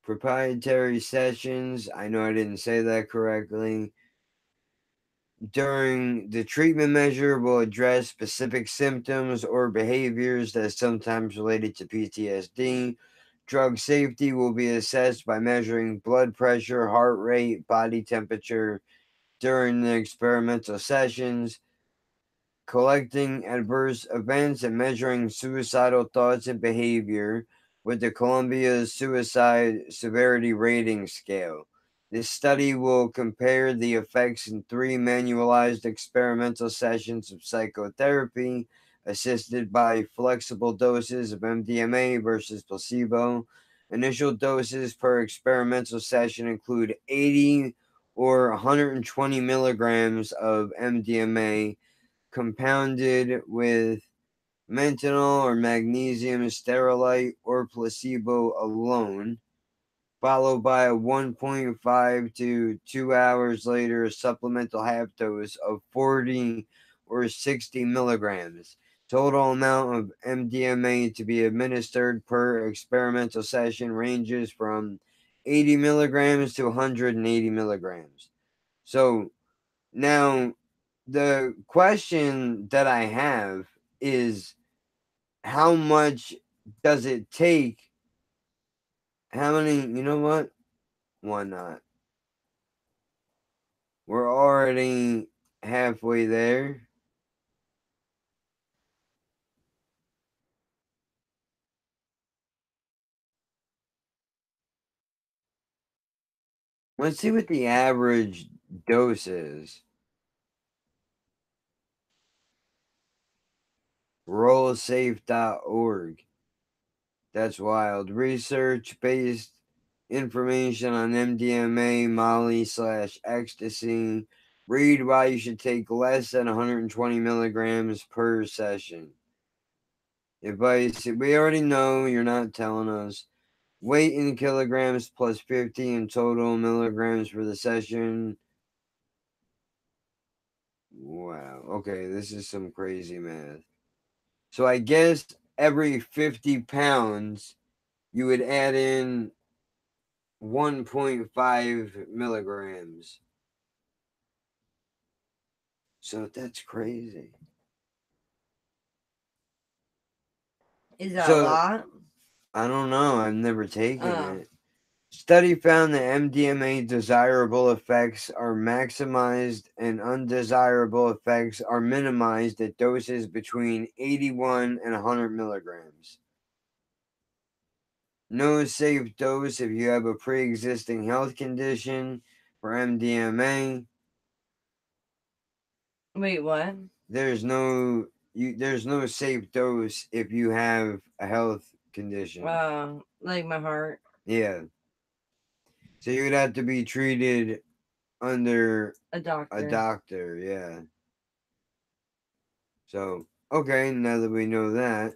proprietary sessions. I know I didn't say that correctly. During the treatment measure will address specific symptoms or behaviors that are sometimes related to PTSD, Drug safety will be assessed by measuring blood pressure, heart rate, body temperature during the experimental sessions, collecting adverse events, and measuring suicidal thoughts and behavior with the Columbia Suicide Severity Rating Scale. This study will compare the effects in 3 manualized experimental sessions of psychotherapy assisted by flexible doses of MDMA versus placebo. Initial doses per experimental session include 80 or 120 milligrams of MDMA compounded with methanol or magnesium stearate or placebo alone, followed by a 1.5 to 2 hours later supplemental half dose of 40 or 60 milligrams. Total amount of MDMA to be administered per experimental session ranges from 80 milligrams to 180 milligrams. So now the question that I have is, how much does it take? How many, you know what? Why not? We're already halfway there. Let's see what the average dose is. Rollsafe.org. That's wild. Research based information on MDMA, Molly / ecstasy. Read why you should take less than 120 milligrams per session. Advice: we already know, you're not telling us. Weight in kilograms plus 50 in total milligrams for the session. Wow. Okay, this is some crazy math. So I guess every 50 pounds, you would add in 1.5 milligrams. So that's crazy. Is that a lot? I don't know. I've never taken it. Study found that MDMA desirable effects are maximized and undesirable effects are minimized at doses between 81 and 100 milligrams. No safe dose if you have a pre-existing health condition for MDMA. Wait, what? There's no safe dose if you have a health condition. Like my heart. Yeah. So you would have to be treated under a doctor. Yeah. So, okay, now that we know that.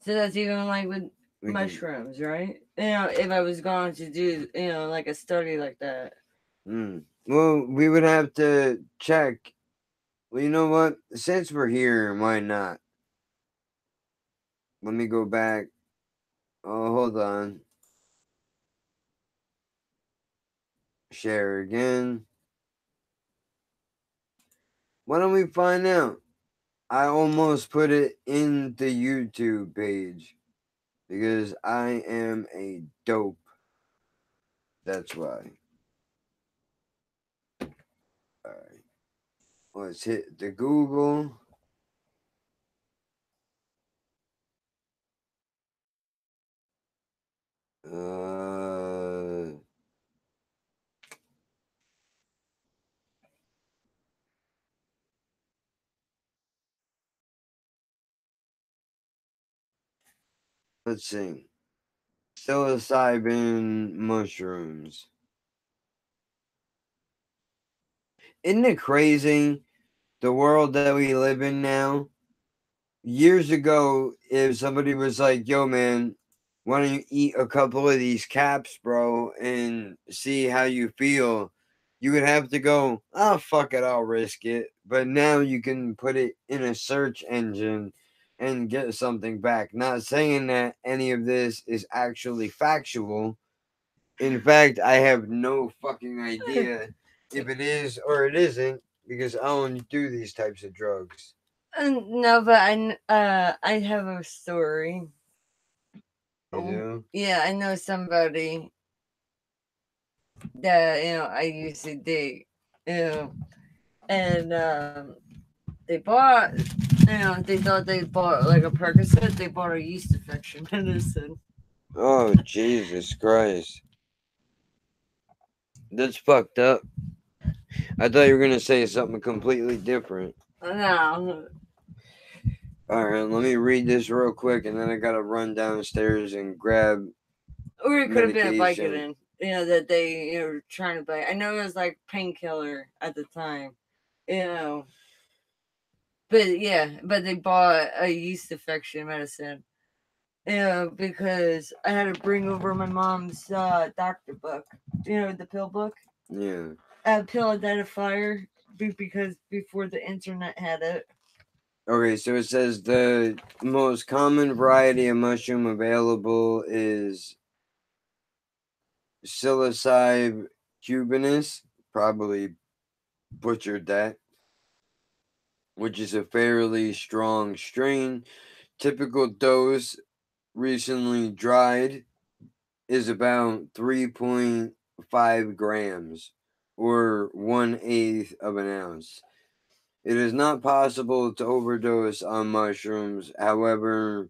So that's even like with mushrooms, right? If I was going to do, like a study like that. Well, we would have to check. Well, you know what? Since we're here, why not? Let me go back. Oh, hold on. Share again. Why don't we find out? I almost put it in the YouTube page because I am a dope. That's why. Alright. Let's hit the Google. Let's see. Psilocybin mushrooms. Isn't it crazy, the world that we live in now? Years ago, if somebody was like, yo, man, why don't you eat a couple of these caps, bro, and see how you feel? You would have to go, oh, fuck it, I'll risk it. But now you can put it in a search engine and get something back. Not saying that any of this is actually factual. In fact, I have no fucking idea if it is or it isn't, because I don't do these types of drugs. No, but I have a story. You do? Yeah, I know somebody that I used to date, and they bought, they thought they bought like a Percocet. They bought a yeast infection medicine. Oh, Jesus Christ. That's fucked up. I thought you were going to say something completely different. No, All right, let me read this real quick, and then I got to run downstairs and grab or it could have been a medication. Vicodin. That they were trying to buy. I know it was like painkiller at the time. You know, but yeah, but they bought a yeast infection medicine. Because I had to bring over my mom's doctor book. The pill book. Yeah. Pill identifier because before the internet had it. Okay, so it says the most common variety of mushroom available is psilocybe cubanus, probably butchered that, which is a fairly strong strain. Typical dose, recently dried, is about 3.5 grams, or 1/8 of an ounce. It is not possible to overdose on mushrooms. However,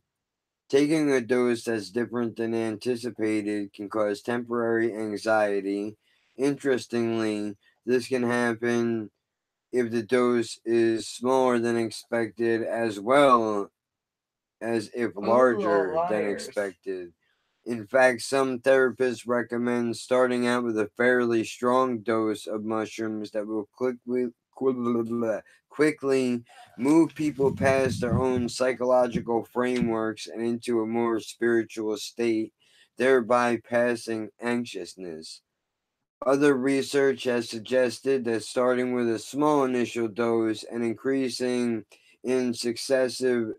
taking a dose that's different than anticipated can cause temporary anxiety. Interestingly, this can happen if the dose is smaller than expected, as well as if larger than expected. In fact, some therapists recommend starting out with a fairly strong dose of mushrooms that will quickly move people past their own psychological frameworks and into a more spiritual state, thereby passing anxiousness. Other research has suggested that starting with a small initial dose and increasing in successive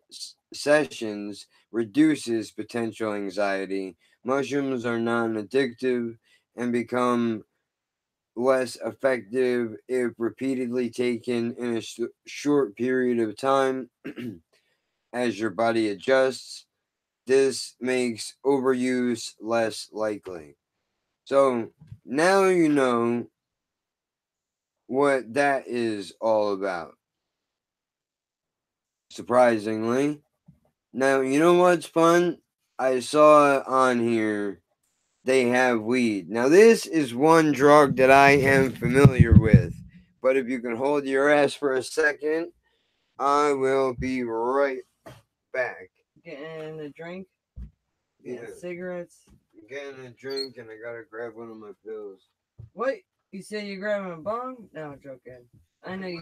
sessions reduces potential anxiety. Mushrooms are non addictive and become less effective if repeatedly taken in a short period of time as your body adjusts. This makes overuse less likely. So now you know what that is all about. Surprisingly. Now, you know what's fun? I saw on here they have weed. Now, this is one drug that I am familiar with. But if you can hold your ass for a second, I will be right back. Getting a drink. Yeah. Cigarettes. Getting a drink, and I gotta grab one of my pills. What? You say you're grabbing a bong? No, I'm joking. I know you.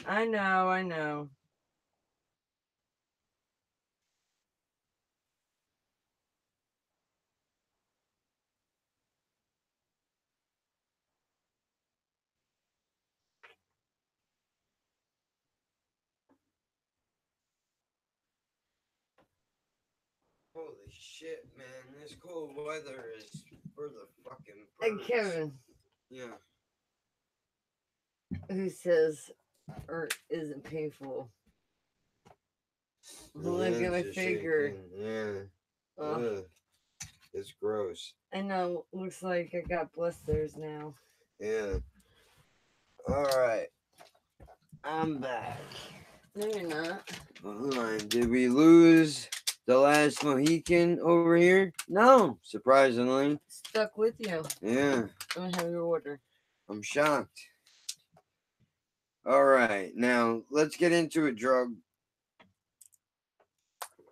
I know. Holy shit, man. This cold weather is for the fucking Hey, birds. Kevin. Yeah. Who says or isn't painful? Look at my finger. Yeah. Ugh. It's gross. I know. Looks like I got blisters now. Yeah. Alright. I'm back. No, you're not. Hold on. Did we lose the last Mohican over here? No, surprisingly. Stuck with you. Yeah. I'm gonna have your order. I'm shocked. Alright. Now, let's get into a drug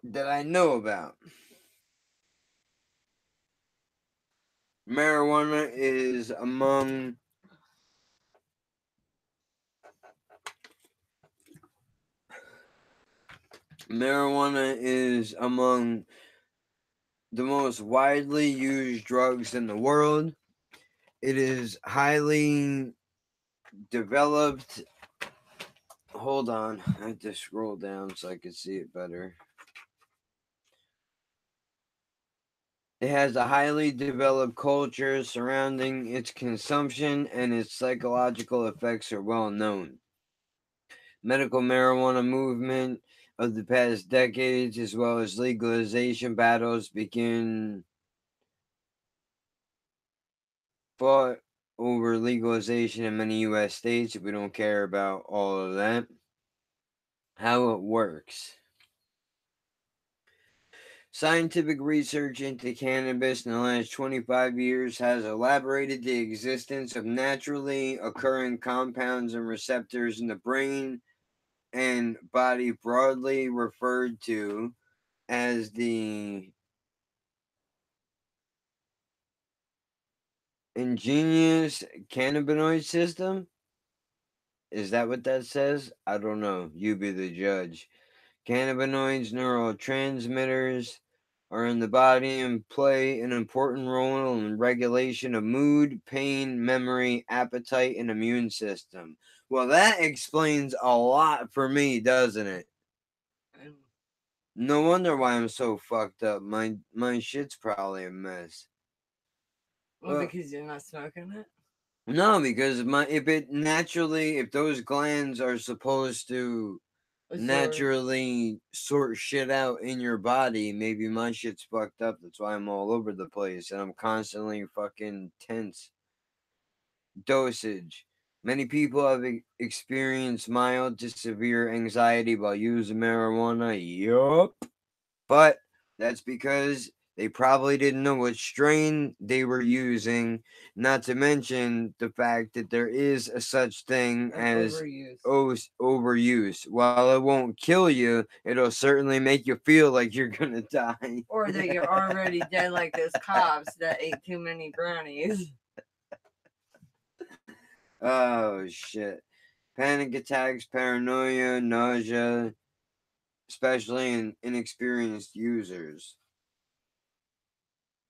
that I know about. Marijuana is among the most widely used drugs in the world. It is highly developed. Hold on, I have to scroll down so I can see it better. It has a highly developed culture surrounding its consumption, and its psychological effects are well known. Medical marijuana movement of the past decades, as well as legalization battles, begin fought over legalization in many U.S. states. We don't care about all of that. How it works. Scientific research into cannabis in the last 25 years has elaborated the existence of naturally occurring compounds and receptors in the brain and body, broadly referred to as the ingenious cannabinoid system. Is that what that says? I don't know. You be the judge. Cannabinoids, neurotransmitters, are in the body and play an important role in regulation of mood, pain, memory, appetite, and immune system. Well, that explains a lot for me, doesn't it? No wonder why I'm so fucked up. My shit's probably a mess. Well, because you're not smoking it? No, because if those glands are supposed to naturally sort shit out in your body, maybe my shit's fucked up. That's why I'm all over the place and I'm constantly fucking tense. Dosage. Many people have experienced mild to severe anxiety while using marijuana. Yup. But that's because they probably didn't know what strain they were using, not to mention the fact that there is a such thing as overuse. While it won't kill you, it'll certainly make you feel like you're gonna die. Or that you're already dead like those cops that ate too many brownies. Oh, shit. Panic attacks, paranoia, nausea, especially in inexperienced users.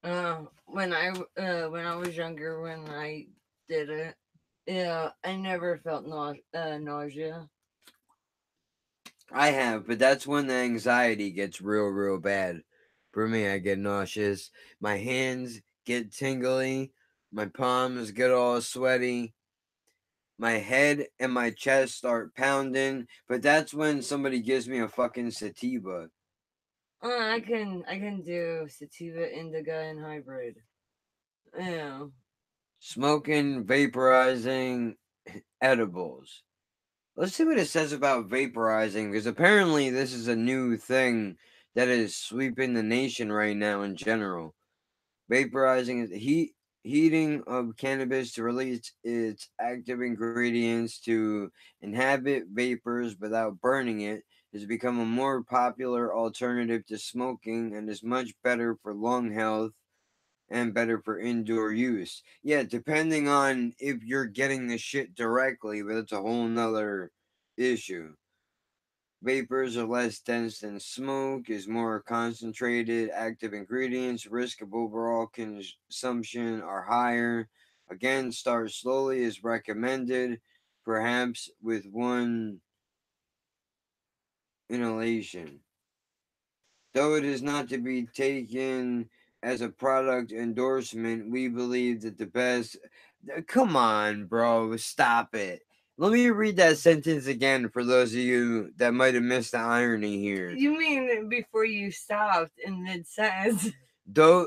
When I was younger, when I did it, I never felt nausea. I have, but that's when the anxiety gets real bad. For me, I get nauseous. My hands get tingly. My palms get all sweaty. My head and my chest start pounding. But that's when somebody gives me a fucking sativa. I can do sativa, indica, and hybrid. Yeah. Smoking, vaporizing, edibles. Let's see what it says about vaporizing, because apparently this is a new thing that is sweeping the nation right now in general. Vaporizing is heating of cannabis to release its active ingredients to inhabit vapors without burning it has become a more popular alternative to smoking and is much better for lung health and better for indoor use. Yeah, depending on if you're getting the shit directly, but it's a whole nother issue. Vapors are less dense than smoke, is more concentrated, active ingredients, risk of overall consumption are higher. Again, start slowly is recommended, perhaps with one inhalation. Though it is not to be taken as a product endorsement, we believe that the best. Come on, bro, stop it. Let me read that sentence again for those of you that might have missed the irony here. You mean before you stopped in mid sentence? Though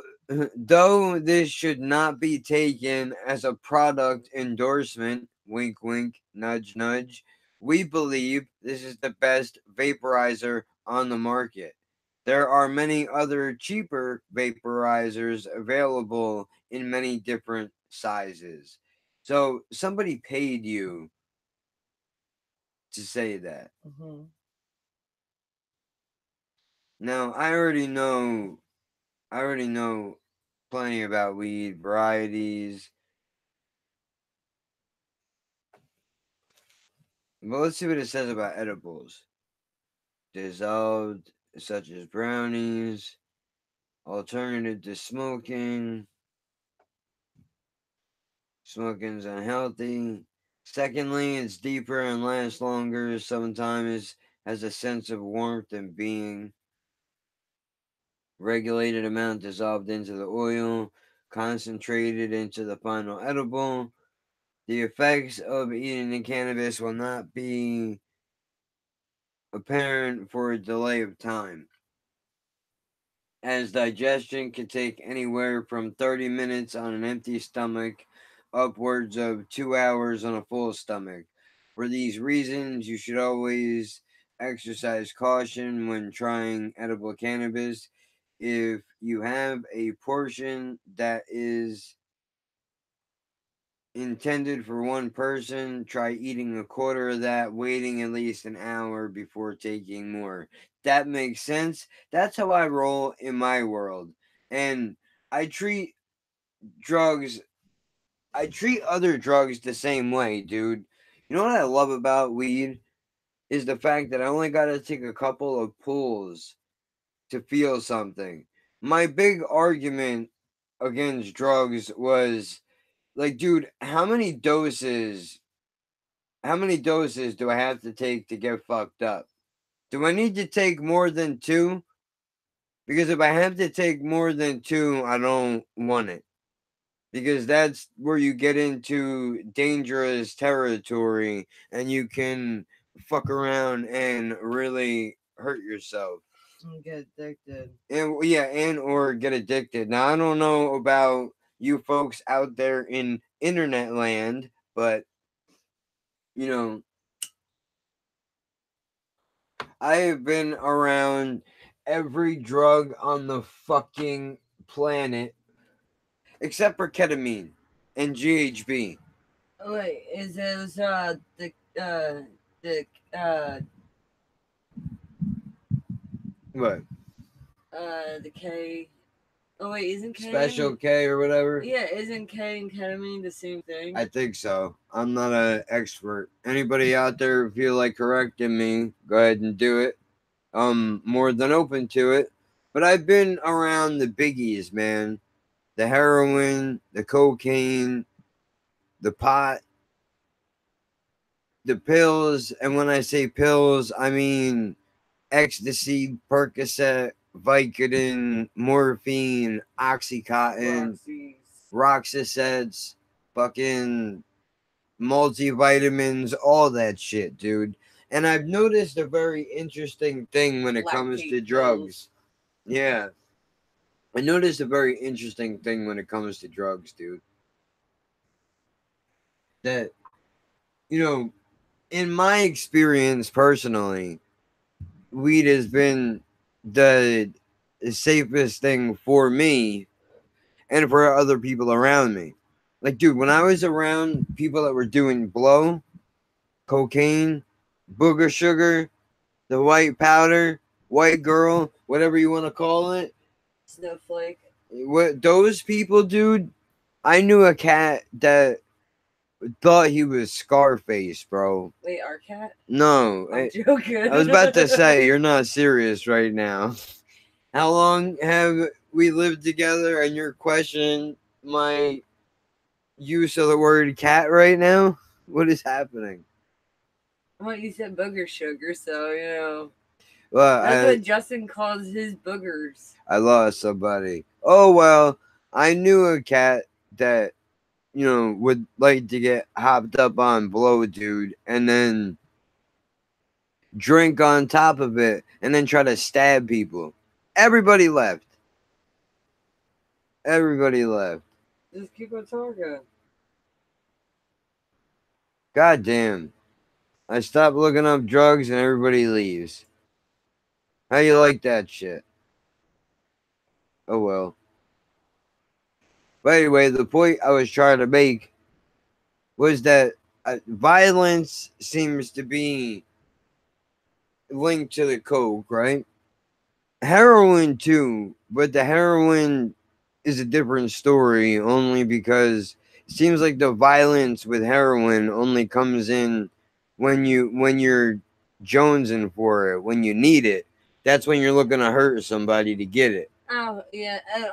this should not be taken as a product endorsement, wink wink, nudge nudge, we believe this is the best vaporizer on the market. There are many other cheaper vaporizers available in many different sizes. So somebody paid you to say that. Mm-hmm. Now I already know plenty about weed varieties. But let's see what it says about edibles. Dissolved, such as brownies, alternative to smoking. Smoking's unhealthy. Secondly, it's deeper and lasts longer. Sometimes has a sense of warmth and being. Regulated amount dissolved into the oil, concentrated into the final edible. The effects of eating the cannabis will not be apparent for a delay of time, as digestion can take anywhere from 30 minutes on an empty stomach upwards of 2 hours on a full stomach. For these reasons, you should always exercise caution when trying edible cannabis. If you have a portion that is intended for one person, try eating a quarter of that, waiting at least an hour before taking more. That makes sense. That's how I roll in my world. And I treat drugs, I treat other drugs the same way, dude. You know what I love about weed? Is the fact that I only got to take a couple of pulls to feel something. My big argument against drugs was like, dude, how many doses do I have to take to get fucked up? Do I need to take more than two? Because if I have to take more than two, I don't want it. Because that's where you get into dangerous territory and you can fuck around and really hurt yourself. Get addicted. And yeah, and or get addicted. Now I don't know about you folks out there in internet land, but you know, I have been around every drug on the fucking planet except for ketamine and GHB. Oh, wait, is those the What? the K? Oh wait, isn't K Special K or whatever? Yeah, isn't K and ketamine the same thing? I think so. I'm not an expert. Anybody out there feel like correcting me, go ahead and do it. I'm more than open to it. But I've been around the biggies, man. The heroin, the cocaine, the pot, the pills. And when I say pills, I mean ecstasy, Percocet, Vicodin, morphine, Oxycontin, Roxicets, fucking multivitamins, all that shit, dude. And I've noticed a very interesting thing when it comes to drugs. Yeah. I noticed a very interesting thing when it comes to drugs, dude. That, you know, in my experience personally, weed has been the safest thing for me and for other people around me. Like, dude, when I was around people that were doing blow, cocaine, booger sugar, the white powder, white girl, whatever you want to call it, Snowflake. What those people, dude? I knew a cat that thought he was Scarface, bro. Wait, our cat? No, I'm joking. I was about to say you're not serious right now. How long have we lived together and you're questioning my use of the word cat right now? What is happening? Well, you said booger sugar, so you know. Well, that's what Justin calls his boogers. I lost somebody. Oh well, I knew a cat that would like to get hopped up on blow, dude, and then drink on top of it, and then try to stab people. Everybody left. Everybody left. Just keep on talking. God damn. I stopped looking up drugs and everybody leaves. How you like that shit? Oh well. But anyway, the point I was trying to make was that violence seems to be linked to the coke, right? Heroin too, but the heroin is a different story only because it seems like the violence with heroin only comes in when you're jonesing for it, when you need it. That's when you're looking to hurt somebody to get it. Oh yeah, and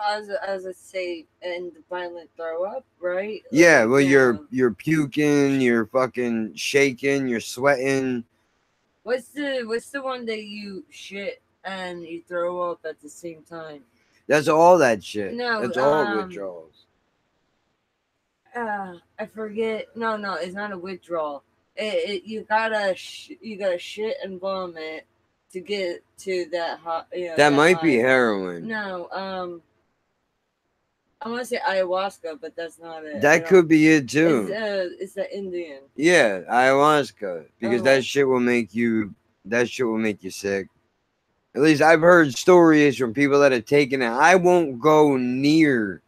as I say, and the violent throw up, right? Yeah, well, you're puking, you're fucking shaking, you're sweating. What's the one that you shit and you throw up at the same time? That's all that shit. No, that's all withdrawals. I forget. No, it's not a withdrawal. You gotta shit and vomit, to get to that hot. That might be heroin. No, I want to say ayahuasca, but that's not it. That could be it too. It's the Indian. Yeah, ayahuasca, because that shit will make you. That shit will make you sick. At least I've heard stories from people that have taken it. I won't go near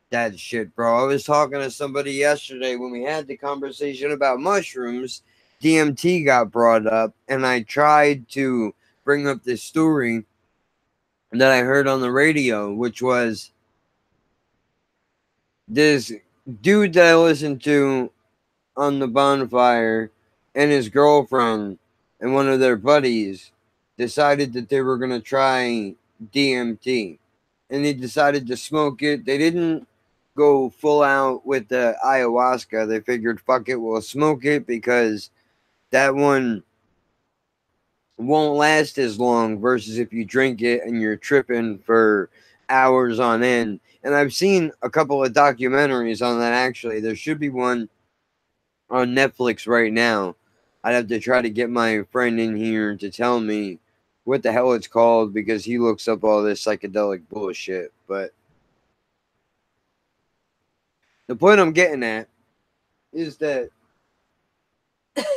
that shit, bro. I was talking to somebody yesterday when we had the conversation about mushrooms. DMT got brought up, and I tried to bring up this story that I heard on the radio, which was this dude that I listened to on the bonfire and his girlfriend and one of their buddies decided that they were going to try DMT, and they decided to smoke it. They didn't go full out with the ayahuasca. They figured, fuck it, we'll smoke it because that one won't last as long versus if you drink it and you're tripping for hours on end. And I've seen a couple of documentaries on that, actually. There should be one on Netflix right now. I'd have to try to get my friend in here to tell me what the hell it's called, because he looks up all this psychedelic bullshit. But the point I'm getting at is that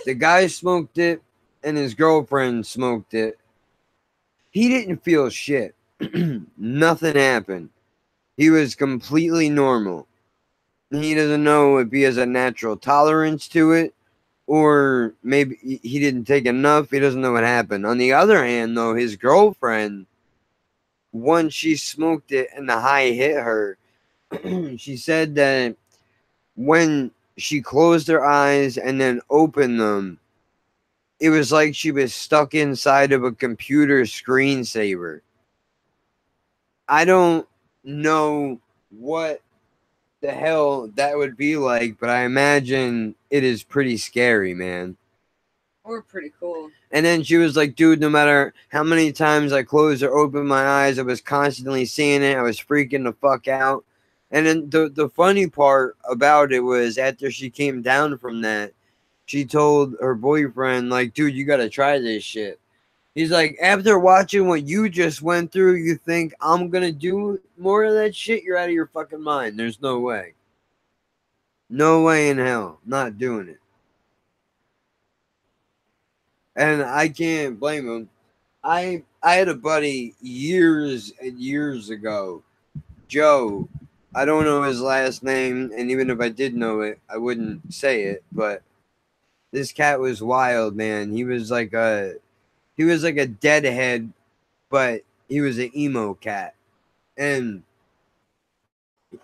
the guy smoked it and his girlfriend smoked it. He didn't feel shit. Nothing happened. He was completely normal. He doesn't know if he has a natural tolerance to it, or maybe he didn't take enough. He doesn't know what happened. On the other hand, though, his girlfriend, once she smoked it and the high hit her, she said that when she closed her eyes and then opened them, it was like she was stuck inside of a computer screensaver. I don't know what the hell that would be like, but I imagine it is pretty scary, man. Or pretty cool. And then she was like, dude, no matter how many times I closed or opened my eyes, I was constantly seeing it. I was freaking the fuck out. And then the funny part about it was, after she came down from that, she told her boyfriend, like, dude, you got to try this shit. He's like, after watching what you just went through, you think I'm going to do more of that shit? You're out of your fucking mind. There's no way. No way in hell. Not doing it. And I can't blame him. I had a buddy years and years ago, Joe. I don't know his last name, and even if I did know it, I wouldn't say it. But this cat was wild, man. He was like a deadhead, but he was an emo cat, and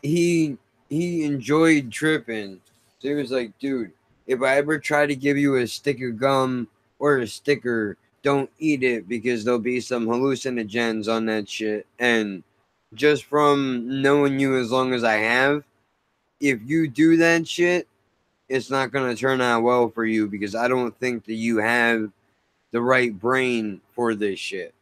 he enjoyed tripping. So he was like, dude, if I ever try to give you a stick of gum or a sticker, don't eat it, because there'll be some hallucinogens on that shit. And just from knowing you as long as I have, if you do that shit, it's not going to turn out well for you, because I don't think that you have the right brain for this shit.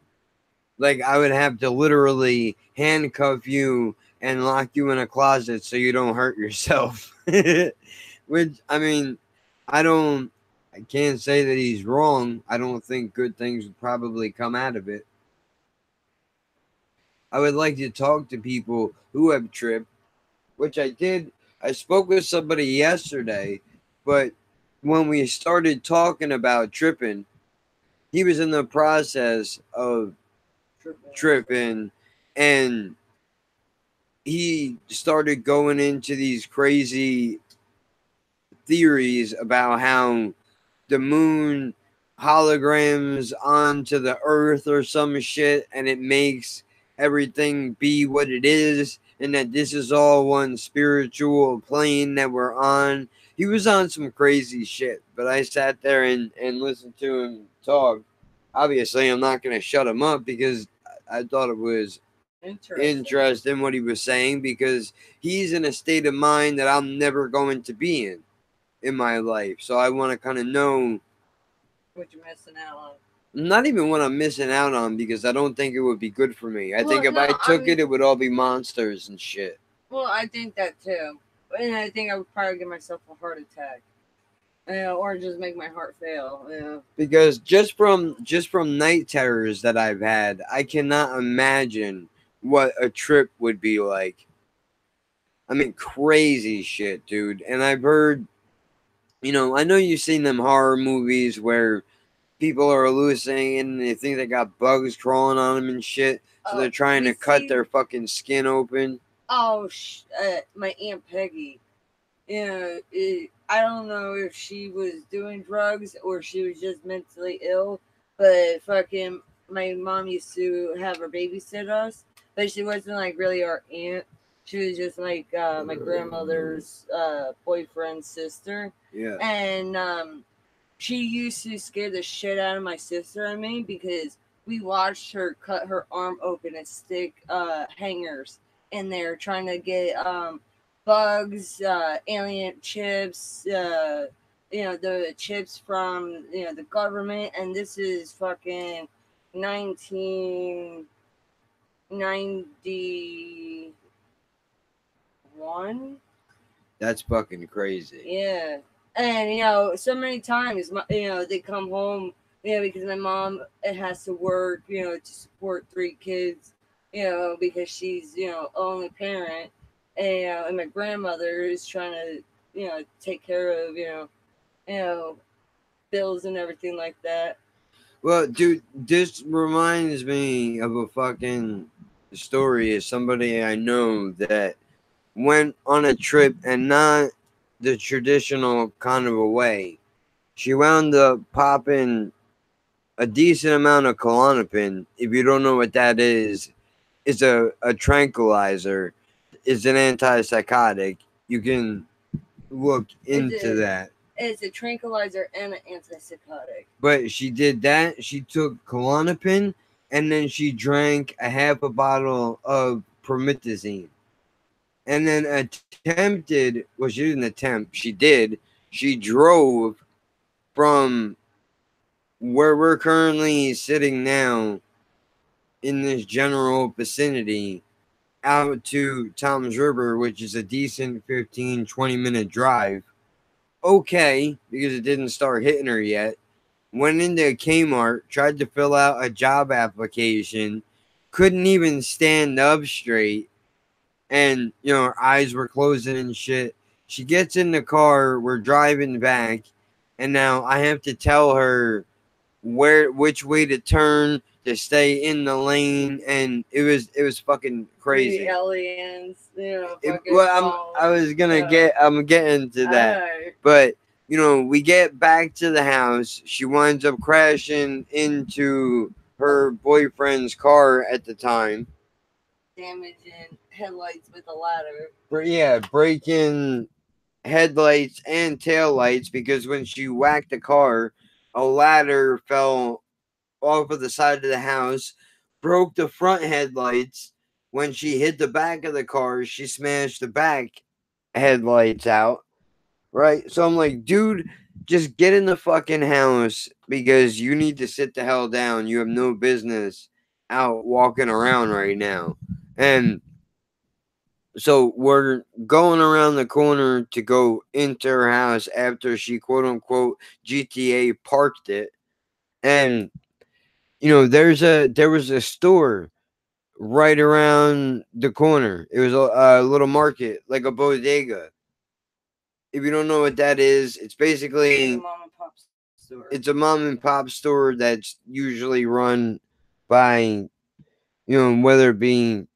Like, I would have to literally handcuff you and lock you in a closet so you don't hurt yourself. Which, I mean, I can't say that he's wrong. I don't think good things would probably come out of it. I would like to talk to people who have tripped, which I did. I spoke with somebody yesterday, but when we started talking about tripping, he was in the process of tripping, and he started going into these crazy theories about how the moon holograms onto the earth or some shit, and it makes everything be what it is, and that this is all one spiritual plane that we're on. He was on some crazy shit, but I sat there and listened to him talk. Obviously, I'm not going to shut him up, because I thought it was interesting what he was saying, because he's in a state of mind that I'm never going to be in my life. So I want to kind of know what you're missing out on. Not even what I'm missing out on, because I don't think it would be good for me. I think if I took it, it would all be monsters and shit. Well, I think that too. And I think I would probably give myself a heart attack. or just make my heart fail. Because just from night terrors that I've had, I cannot imagine what a trip would be like. I mean, crazy shit, dude. And I've heard, I know you've seen them horror movies where people are hallucinating and they think they got bugs crawling on them and shit. So they're trying to cut their fucking skin open. Oh, my Aunt Peggy. I don't know if she was doing drugs or she was just mentally ill, but fucking my mom used to have her babysit us, but she wasn't like really our aunt. She was just like my grandmother's boyfriend's sister. Yeah. And she used to scare the shit out of my sister and me because we watched her cut her arm open and stick hangers in there trying to get bugs, alien chips, the chips from the government, and this is fucking 1991. That's fucking crazy. Yeah, and so many times, they come home, because my mom has to work, to support 3 kids, because she's only parent, and my grandmother is trying to take care of bills and everything like that. Well, dude, this reminds me of a fucking story of somebody I know that went on a trip and not the traditional kind of a way. She wound up popping a decent amount of Klonopin. If you don't know what that is, it's a tranquilizer. It's an antipsychotic. You can look into that. It's a tranquilizer and an antipsychotic. But she did that. She took Klonopin and then she drank a half a bottle of promethazine. And then attempted, well, she didn't attempt, she did. She drove from where we're currently sitting now in this general vicinity out to Tom's River, which is a decent 15-20 minute drive. Okay, because it didn't start hitting her yet. Went into Kmart, tried to fill out a job application, couldn't even stand up straight, and her eyes were closing and shit. She gets in the car, we're driving back, and now I have to tell her which way to turn to stay in the lane, and it was fucking crazy. The aliens, I'm getting to that. But we get back to the house. She winds up crashing into her boyfriend's car at the time, damaging headlights with a ladder. Breaking headlights and taillights, because when she whacked the car, a ladder fell off of the side of the house, broke the front headlights. When she hit the back of the car, she smashed the back headlights out. Right? So I'm like, dude, just get in the fucking house because you need to sit the hell down. You have no business out walking around right now. And so we're going around the corner to go into her house after she quote unquote GTA parked it. And there was a store right around the corner. It was a little market, like a bodega. If you don't know what that is, it's basically a mom and pop store. It's a mom and pop store that's usually run by, whether it be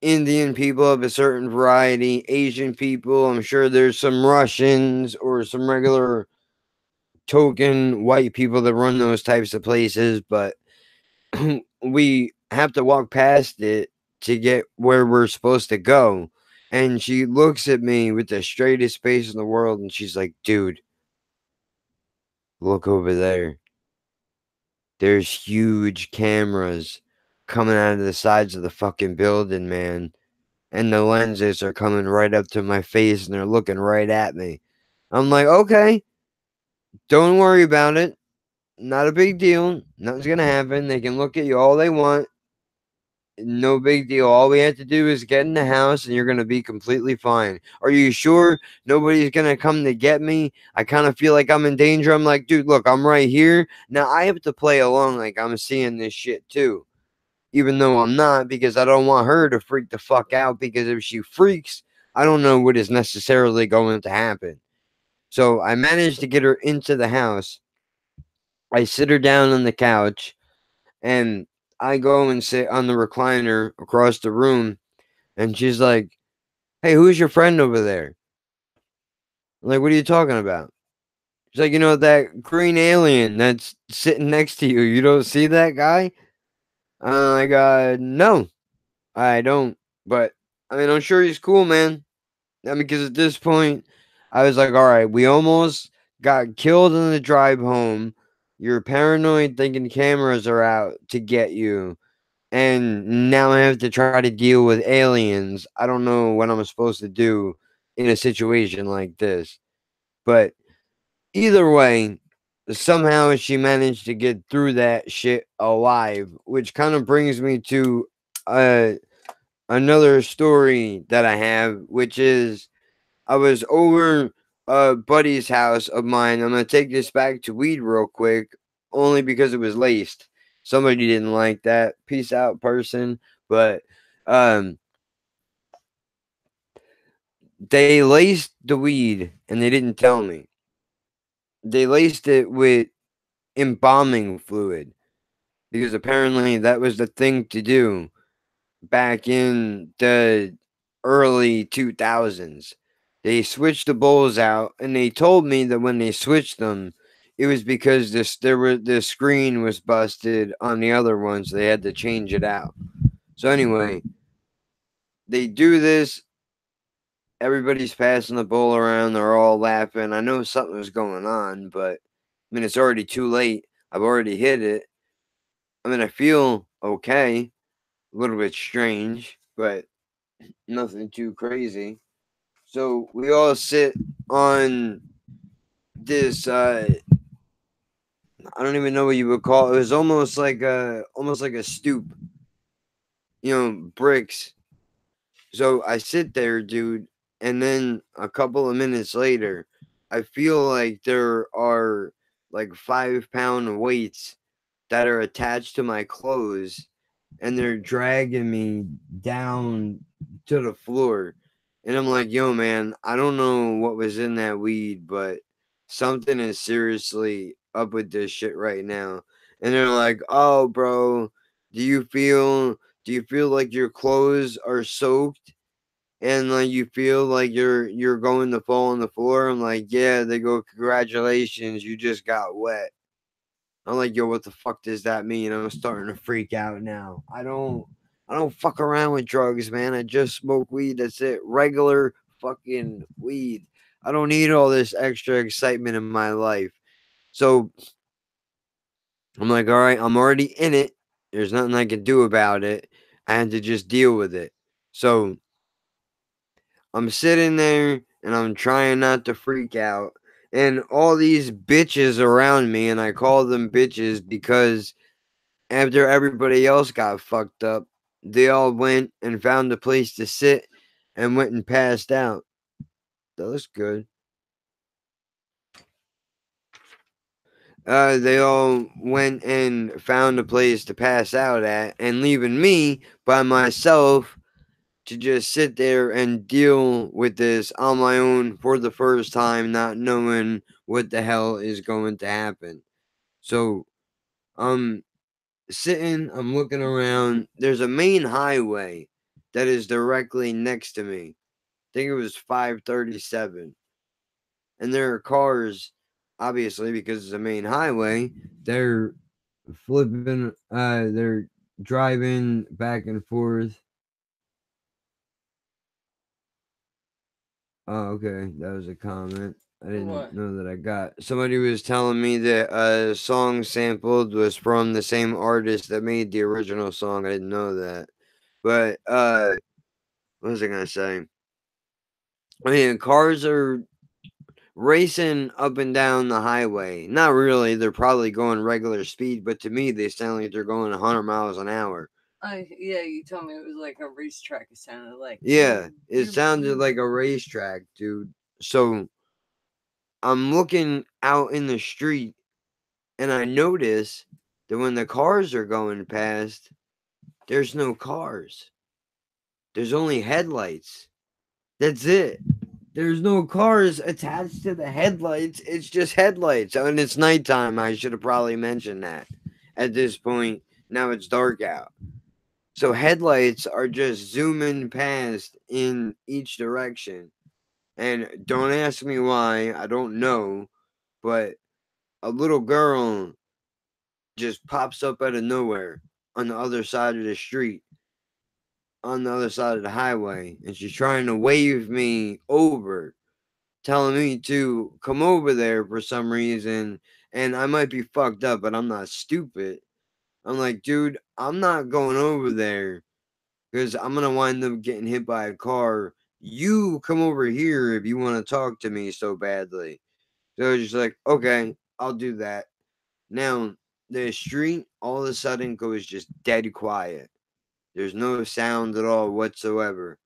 Indian people of a certain variety, Asian people. I'm sure there's some Russians or some regular token white people that run those types of places, but we have to walk past it to get where we're supposed to go. And she looks at me with the straightest face in the world and she's like, dude, look over there. There's huge cameras coming out of the sides of the fucking building, man. And the lenses are coming right up to my face and they're looking right at me. I'm like, okay, don't worry about it. Not a big deal. Nothing's going to happen. They can look at you all they want. no big deal. All we have to do is get in the house and you're going to be completely fine. Are you sure nobody's going to come to get me? I kind of feel like I'm in danger. I'm like, dude, look, I'm right here. Now I have to play along like I'm seeing this shit too, even though I'm not, because I don't want her to freak the fuck out, because if she freaks, I don't know what is necessarily going to happen. So I managed to get her into the house. I sit her down on the couch and I go and sit on the recliner across the room, and she's like, "Hey, who's your friend over there?" I'm like, "What are you talking about?" She's like, that green alien that's sitting next to you. You don't see that guy?" I'm like, no, I don't. But I mean, I'm sure he's cool, man. I mean, because at this point, I was like, all right, we almost got killed on the drive home. You're paranoid thinking cameras are out to get you. And now I have to try to deal with aliens. I don't know what I'm supposed to do in a situation like this. But either way, somehow she managed to get through that shit alive, which kind of brings me to uh, another story that I have, which is I was over a buddy's house of mine. I'm gonna take this back to weed real quick, only because it was laced. Somebody didn't like that. Peace out, person. But um, they laced the weed and they didn't tell me. They laced it with embalming fluid because apparently that was the thing to do back in the early 2000s. They switched the bowls out, and they told me that when they switched them, it was because the screen was busted on the other ones. So they had to change it out. So anyway, they do this. Everybody's passing the bowl around. They're all laughing. I know something's going on, but I mean it's already too late. I've already hit it. I mean I feel okay. A little bit strange, but nothing too crazy. So we all sit on this I don't even know what you would call it. It was almost like a stoop, bricks. So I sit there, dude, and then a couple of minutes later, I feel like there are like 5 pound weights that are attached to my clothes, and they're dragging me down to the floor. And I'm like, yo, man, I don't know what was in that weed, but something is seriously up with this shit right now. And they're like, oh, bro, do you feel do you feel like your clothes are soaked and like you feel like you're going to fall on the floor? I'm like, yeah. They go, congratulations, you just got wet. I'm like, yo, what the fuck does that mean? I'm starting to freak out now. I don't fuck around with drugs, man. I just smoke weed. That's it. Regular fucking weed. I don't need all this extra excitement in my life. So I'm like, all right, I'm already in it. There's nothing I can do about it. I had to just deal with it. So I'm sitting there and I'm trying not to freak out. And all these bitches around me, and I call them bitches because after everybody else got fucked up, they all went and found a place to sit and went and passed out. That looks good. They all went and found a place to pass out at, and leaving me by myself to just sit there and deal with this on my own for the first time, not knowing what the hell is going to happen. So, um, sitting, I'm looking around. There's a main highway that is directly next to me. I think it was 537. And there are cars, obviously, because it's a main highway. They're they're driving back and forth. Oh, okay. That was a comment. I didn't What? know that I got. Somebody was telling me that a song sampled was from the same artist that made the original song. I didn't know that. But what was I gonna say? I mean, cars are racing up and down the highway. Not really. They're probably going regular speed, but to me, they sound like they're going 100 miles an hour. Yeah, you told me it was like a racetrack. It sounded like. Yeah, it sounded like a racetrack, dude. So I'm looking out in the street and I notice that when the cars are going past, there's no cars. There's only headlights. That's it. There's no cars attached to the headlights. It's just headlights. And it's nighttime. I should have probably mentioned that. At this point, now it's dark out. So headlights are just zooming past in each direction. And don't ask me why. I don't know. But a little girl just pops up out of nowhere on the other side of the street, on the other side of the highway. And she's trying to wave me over, telling me to come over there for some reason. And I might be fucked up, but I'm not stupid. I'm like, dude, I'm not going over there because I'm going to wind up getting hit by a car. You come over here if you want to talk to me so badly. So it's just like, okay, I'll do that. Now, the street all of a sudden goes just dead quiet. There's no sound at all whatsoever.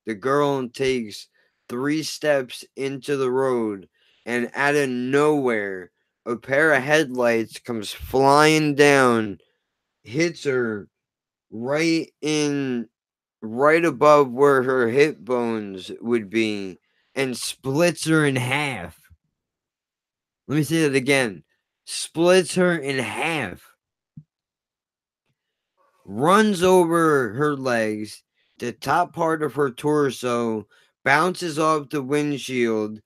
The girl takes 3 steps into the road, and out of nowhere, a pair of headlights comes flying down, hits her right above where her hip bones would be, and splits her in half. Let me say that again. Splits her in half. Runs over her legs, the top part of her torso bounces off the windshield,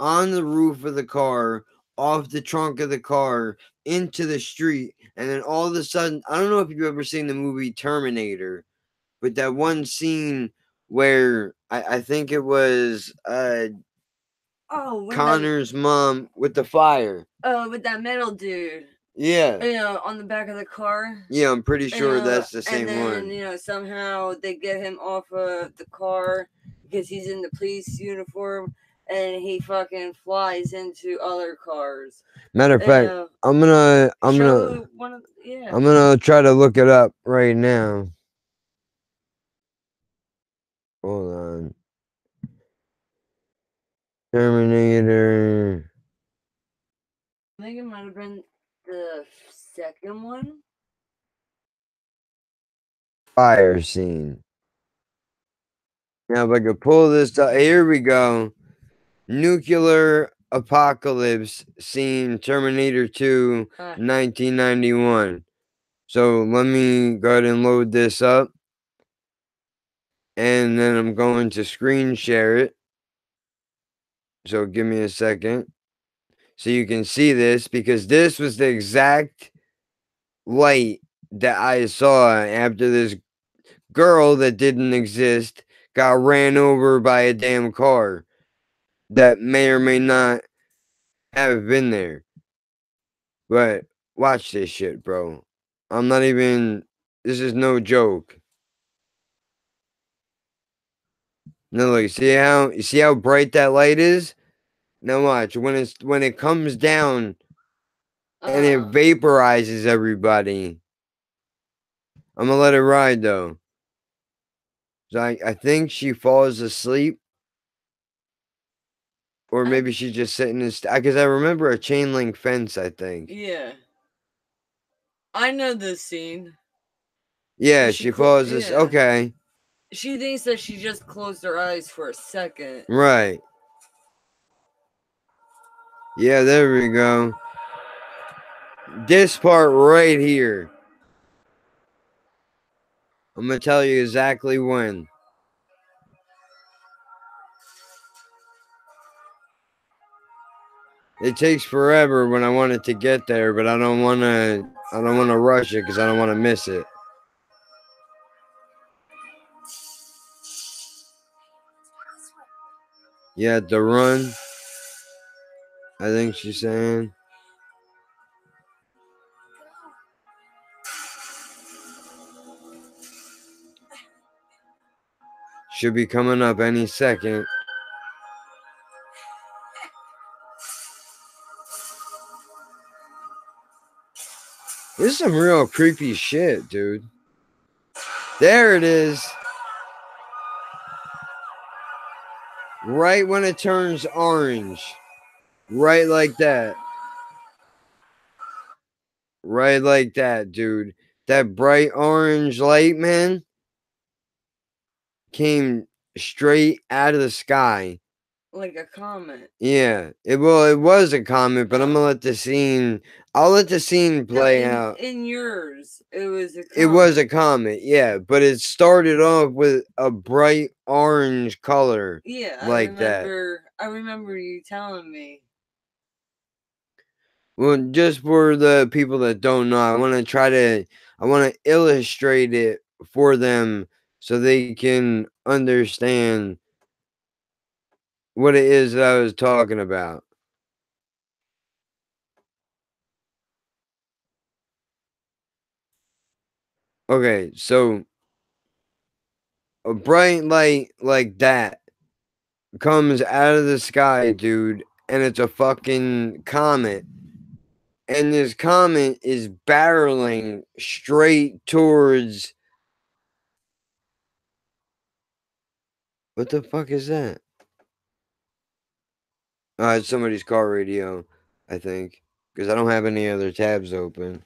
on the roof of the car, off the trunk of the car, into the street, and then all of a sudden, I don't know if you've ever seen the movie Terminator, but that one scene where I think it was Connor's mom with the fire. Oh, with that metal dude. Yeah. On the back of the car. Yeah, I'm pretty sure that's the same one. one. And then, somehow they get him off of the car because he's in the police uniform and he fucking flies into other cars. Matter of fact, I'm gonna try to look it up right now. Hold on. Terminator. I think it might have been the second one. Fire scene. Now, if I could pull this up, here we go. Nuclear apocalypse scene, Terminator 2, 1991. So let me go ahead and load this up. And then I'm going to screen share it. So give me a second. So you can see this, because this was the exact light that I saw after this girl that didn't exist got ran over by a damn car that may or may not have been there. But watch this shit, bro. I'm not even, this is no joke. No, look, you see how bright that light is? Now watch, when it comes down and it vaporizes everybody. I'm gonna let it ride though. So I think she falls asleep. Or maybe she's just sitting in, because I remember a chain link fence, I think. Yeah. I know this scene. Yeah, she falls asleep. Okay. She thinks that she just closed her eyes for a second. Right. Yeah, there we go. This part right here. I'm going to tell you exactly when. It takes forever when I want it to get there, but I don't want to rush it because I don't want to miss it. Yeah, the run. I think she's saying. Should be coming up any second. This is some real creepy shit, dude. There it is. Right when it turns orange. Right like that. Right like that, dude. That bright orange light, man, came straight out of the sky. Like a comet. Yeah. It was a comet, but I'm gonna let the scene. I'll let the scene play out. In yours, it was a comet. It was a comet, yeah, but it started off with a bright orange color. Yeah, like that. I remember you telling me. Well, just for the people that don't know, I want to illustrate it for them so they can understand what it is that I was talking about. Okay, so a bright light like that comes out of the sky, dude, and it's a fucking comet. And this comet is barreling straight towards. What the fuck is that? It's somebody's car radio, I think, because I don't have any other tabs open.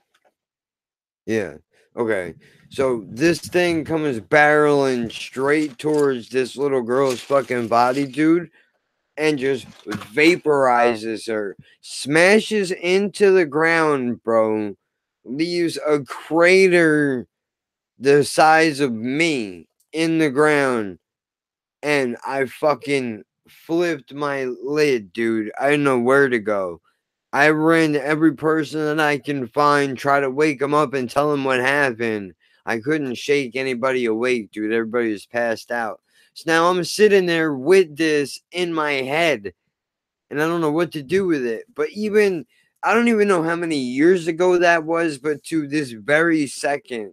Yeah. Okay. So this thing comes barreling straight towards this little girl's fucking body, dude, and just vaporizes her, smashes into the ground, bro, leaves a crater the size of me in the ground, and I fucking flipped my lid, dude. I didn't know where to go. I ran to every person that I can find, try to wake them up and tell them what happened. I couldn't shake anybody awake, dude. Everybody was passed out. So now I'm sitting there with this in my head, and I don't know what to do with it. But I don't even know how many years ago that was, but to this very second,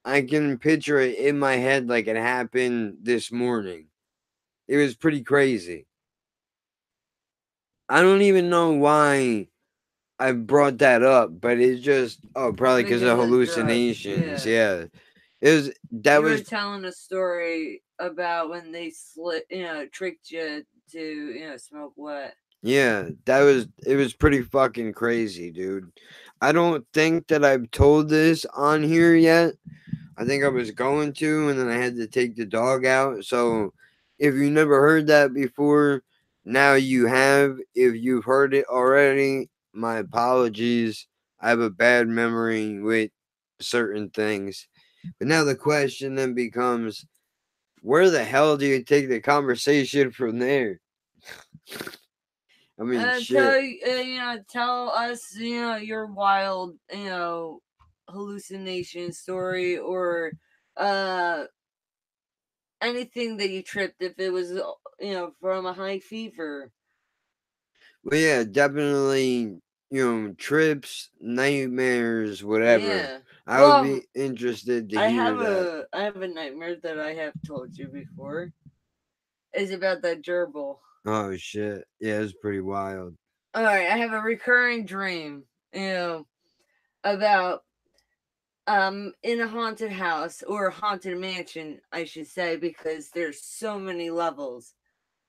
I can picture it in my head like it happened this morning. It was pretty crazy. I don't even know why I brought that up, but it's just probably because of hallucinations. Yeah. It was telling a story about when they tricked you to smoke what. Yeah, it was pretty fucking crazy, dude. I don't think that I've told this on here yet. I think I was going to, and then I had to take the dog out. So if you never heard that before, now you have. If you've heard it already, my apologies. I have a bad memory with certain things. But now the question then becomes, where the hell do you take the conversation from there? I mean, shit. Tell us, your wild, hallucination story, or anything that you tripped, if it was, from a high fever. Well, yeah, definitely, trips, nightmares, whatever. Yeah. I would be interested to hear that. I have a nightmare that I have told you before. It's about that gerbil. Oh, shit. Yeah, it's pretty wild. All right, I have a recurring dream, about in a haunted house, or a haunted mansion, I should say, because there's so many levels.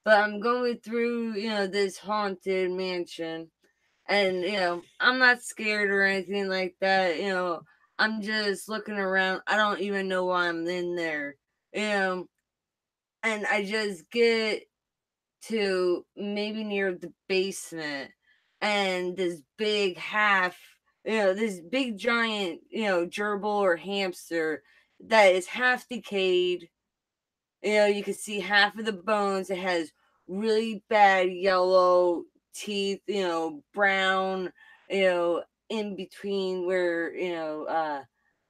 But I'm going through, this haunted mansion, and I'm not scared or anything like that. I'm just looking around. I don't even know why I'm in there. And I just get to maybe near the basement, and this big this big giant, gerbil or hamster that is half decayed. You can see half of the bones. It has really bad yellow teeth, brown, in between where,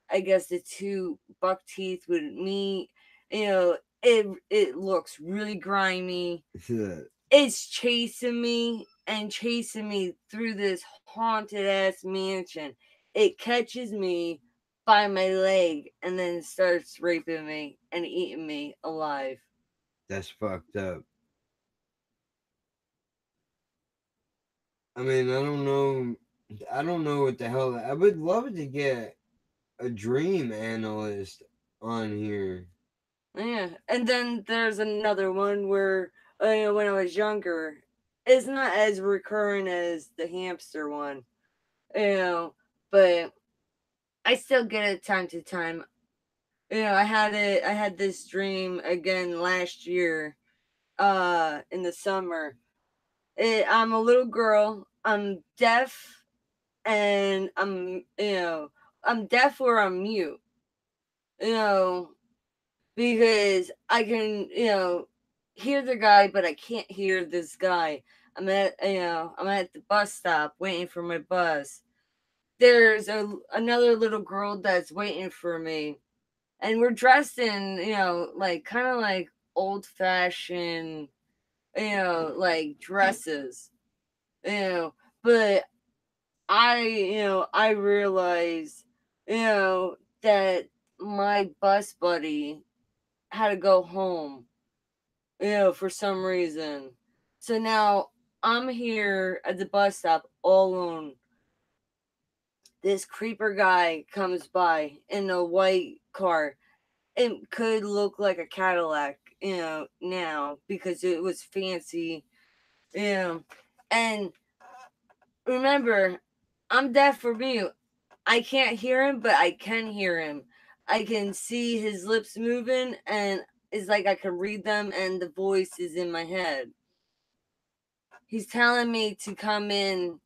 I guess the two buck teeth would meet. It looks really grimy. It's chasing me and chasing me through this haunted ass mansion. It catches me by my leg and then starts raping me and eating me alive. That's fucked up. I mean, I don't know. I don't know what the hell. I would love to get a dream analyst on here. Yeah, and then there's another one where when I was younger, it's not as recurrent as the hamster one, but I still get it time to time. I had this dream again last year, in the summer. I'm a little girl. I'm deaf, and I'm deaf or I'm mute. You know, because I can, hear the guy, but I can't hear this guy. I'm at the bus stop waiting for my bus. There's another little girl that's waiting for me, and we're dressed in, like kind of like old fashioned, like dresses, you know. But I realized, that my bus buddy had to go home, for some reason. So now I'm here at the bus stop all alone. This creeper guy comes by in a white car. It could look like a Cadillac, now because it was fancy, you know. And remember, I'm deaf for mute. I can't hear him, but I can hear him. I can see his lips moving, and it's like I can read them, and the voice is in my head. He's telling me to come in,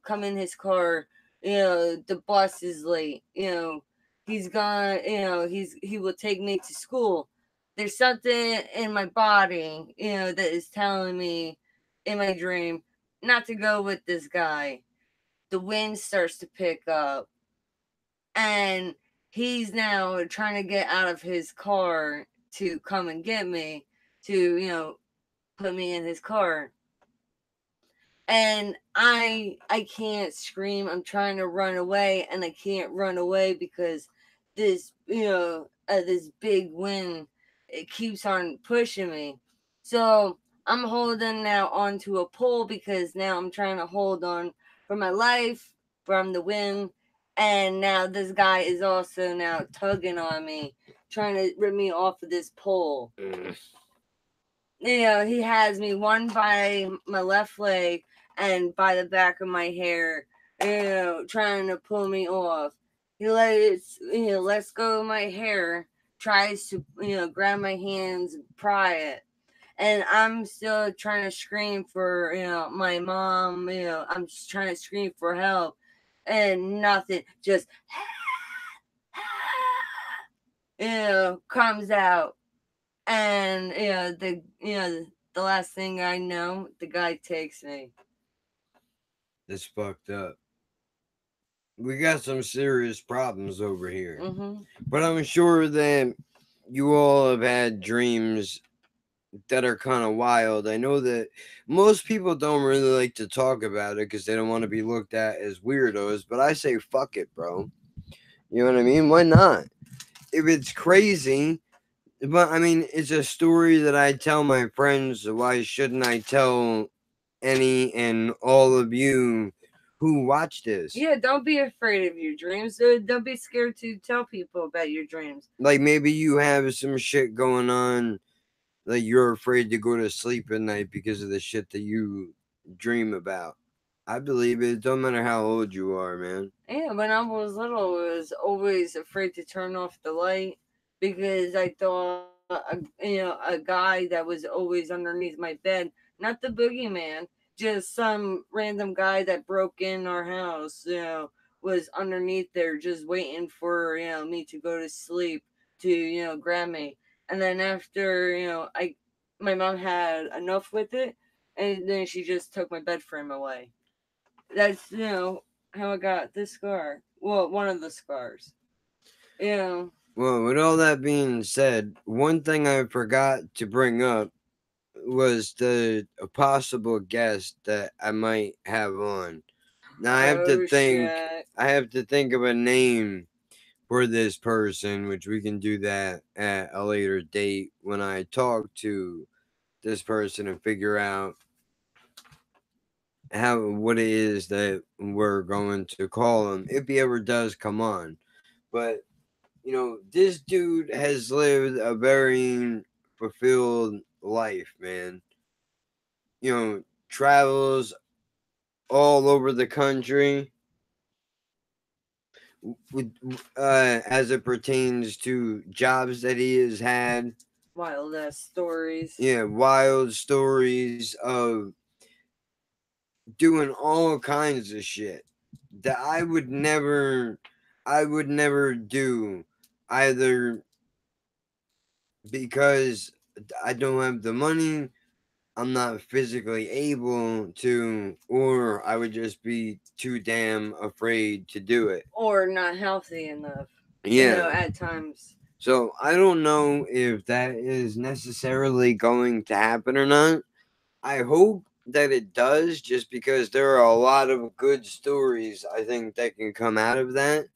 come in his car. The bus is late. He's gone. He will take me to school. There's something in my body, that is telling me in my dream not to go with this guy. The wind starts to pick up, and he's now trying to get out of his car to come and get me, to put me in his car. And I can't scream. I'm trying to run away, and I can't run away because this big wind, it keeps on pushing me. So I'm holding now onto a pole because now I'm trying to hold on for my life from the wind. And now this guy is also now tugging on me, trying to rip me off of this pole. He has me one by my left leg and by the back of my hair, trying to pull me off. He lets go of my hair, tries to, grab my hands and pry it. And I'm still trying to scream for, my mom, I'm just trying to scream for help. And nothing, just, comes out. And the last thing I know, the guy takes me. That's fucked up. We got some serious problems over here. Mm-hmm. But I'm sure that you all have had dreams that are kind of wild. I know that most people don't really like to talk about it because they don't want to be looked at as weirdos, but I say fuck it, bro. You know what I mean? Why not? If it's crazy, but I mean, it's a story that I tell my friends, so why shouldn't I tell any and all of you who watch this? Yeah, don't be afraid of your dreams. Don't be scared to tell people about your dreams. Like maybe you have some shit going on, like you're afraid to go to sleep at night because of the shit that you dream about. I believe it. It don't matter how old you are, man. Yeah, when I was little, I was always afraid to turn off the light because I thought, a guy that was always underneath my bed, not the boogeyman, just some random guy that broke in our house, was underneath there just waiting for, me to go to sleep to, grab me. And then after, my mom had enough with it, and then she just took my bed frame away. That's, how I got this scar. Well, one of the scars. Well, with all that being said, one thing I forgot to bring up was the a possible guest that I might have on. Now I have to think. Shit. I have to think of a name for this person, which we can do that at a later date when I talk to this person and figure out what it is that we're going to call him if he ever does come on. But this dude has lived a very fulfilled life, man. Travels all over the country with as it pertains to jobs that he has had. Wild ass stories. Yeah, wild stories of doing all kinds of shit that I would never do, either because I don't have the money, I'm not physically able to, or I would just be too damn afraid to do it. Or not healthy enough. Yeah. At times. So I don't know if that is necessarily going to happen or not. I hope that it does, just because there are a lot of good stories I think that can come out of that.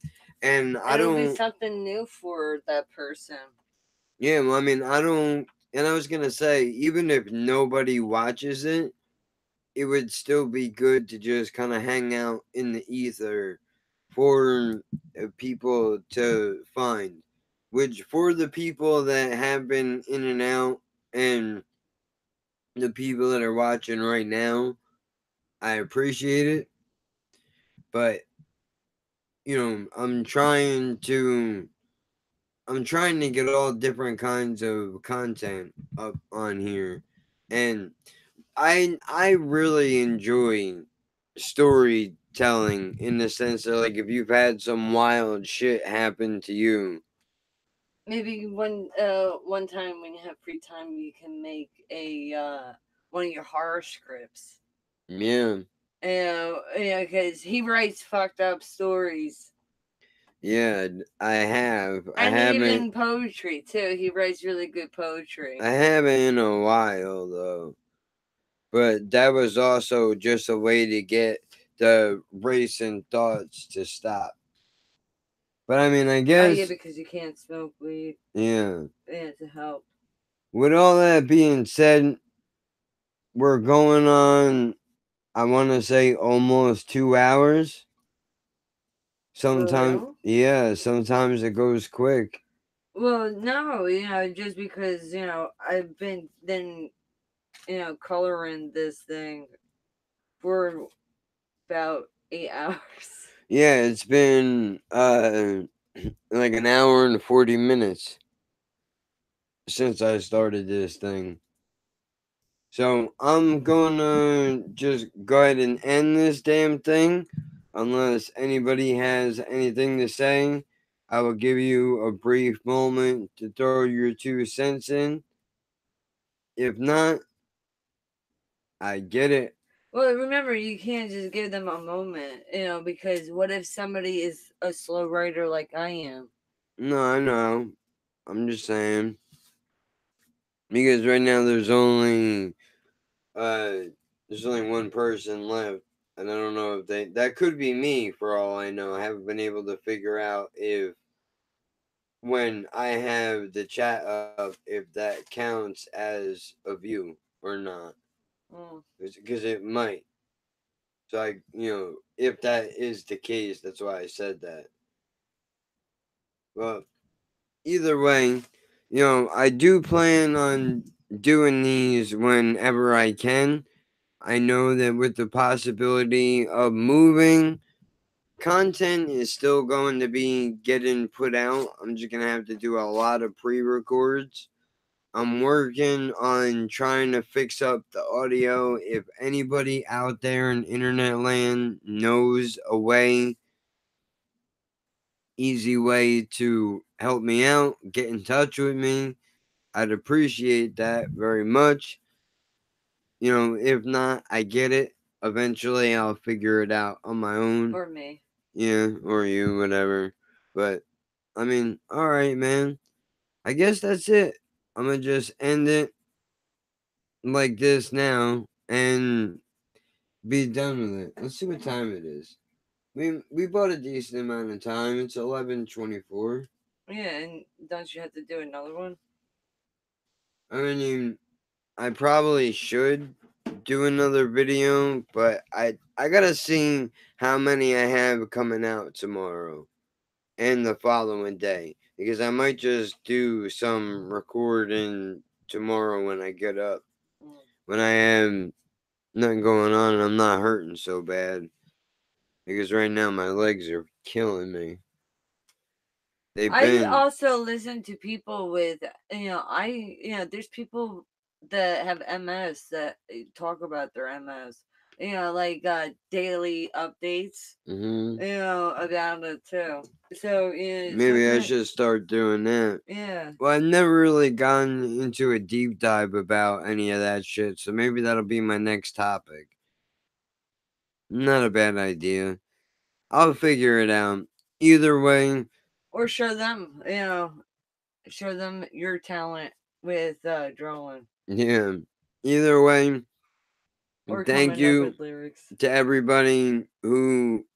And It'll be something new for that person. Yeah, well, I mean, I don't. And I was gonna say, even if nobody watches it, it would still be good to just kind of hang out in the ether for people to find. Which, for the people that have been in and out, and the people that are watching right now, I appreciate it. But I'm trying to get all different kinds of content up on here, and I really enjoy storytelling, in the sense that, like, if you've had some wild shit happen to you. Maybe one time when you have free time, you can make a one of your horror scripts. Yeah. Because he writes fucked up stories. Yeah, I have. I And haven't. even poetry too. He writes really good poetry. I haven't in a while though, but that was also just a way to get the racing thoughts to stop. But I mean, I guess. Yeah, because you can't smoke weed. Yeah. Yeah, to help. With all that being said, we're going on, I want to say, almost 2 hours. Sometimes, Well, yeah, sometimes it goes quick. well, no, just because I've been then coloring this thing for about 8 hours. Yeah, it's been like an hour and 40 minutes since I started this thing. So I'm gonna just go ahead and end this damn thing. Unless anybody has anything to say, I will give you a brief moment to throw your 2 cents in. If not, I get it. Well, remember, you can't just give them a moment, because what if somebody is a slow writer like I am? No, I know. I'm just saying. Because right now there's only one person left. And I don't know if that could be me, for all I know. I haven't been able to figure out if, when I have the chat up, if that counts as a view or not. Because it might. So if that is the case, that's why I said that. Well, either way, I do plan on doing these whenever I can. I know that with the possibility of moving, content is still going to be getting put out. I'm just going to have to do a lot of pre-records. I'm working on trying to fix up the audio. If anybody out there in internet land knows a easy way to help me out, get in touch with me. I'd appreciate that very much. If not, I get it. Eventually, I'll figure it out on my own. Or me. Yeah, or you, whatever. But, I mean, alright, man. I guess that's it. I'm gonna just end it like this now and be done with it. Let's see what time it is. We bought a decent amount of time. It's 11:24. Yeah, and don't you have to do another one? I mean, I probably should do another video, but I gotta see how many I have coming out tomorrow and the following day, because I might just do some recording tomorrow when I get up. When I am nothing going on and I'm not hurting so bad. Because right now my legs are killing me. I also listen to people with, there's people that have MS that talk about their MS. Like daily updates. About it too. So maybe I should start doing that. Yeah. Well, I've never really gone into a deep dive about any of that shit, so maybe that'll be my next topic. Not a bad idea. I'll figure it out. Either way. Or show them, show them your talent with drawing. Yeah. Either way. Or thank you to everybody who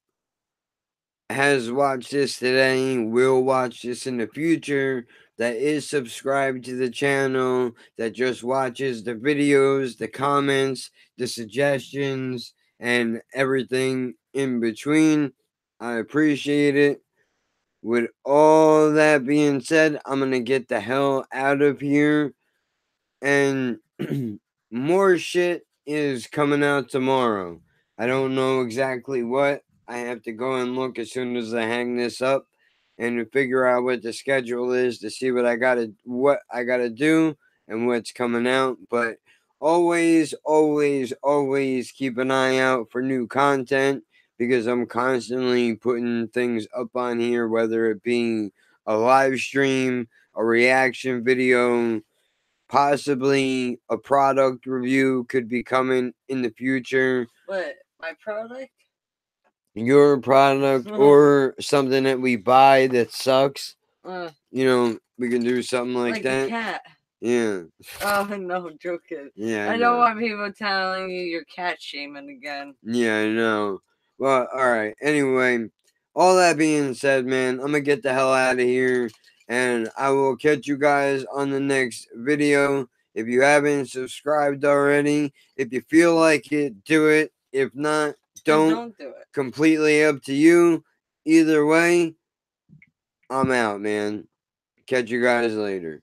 has watched this today, will watch this in the future, that is subscribed to the channel, that just watches the videos, the comments, the suggestions, and everything in between. I appreciate it. With all that being said, I'm going to get the hell out of here. And more shit is coming out tomorrow. I don't know exactly what. I have to go and look as soon as I hang this up and to figure out what the schedule is to see what I gotta do and what's coming out. But always, always, always keep an eye out for new content because I'm constantly putting things up on here, whether it be a live stream, a reaction video, possibly a product review could be coming in the future. What, my product? Your product or something that we buy that sucks. We can do something like that. A cat. Yeah. Oh, no, I'm joking. Yeah, I don't want people telling you you're cat shaming again. Yeah, I know. Well, alright. Anyway, all that being said, man, I'm gonna get the hell out of here. And I will catch you guys on the next video. If you haven't subscribed already, if you feel like it, do it. If not, don't do it. Completely up to you. Either way, I'm out, man. Catch you guys later.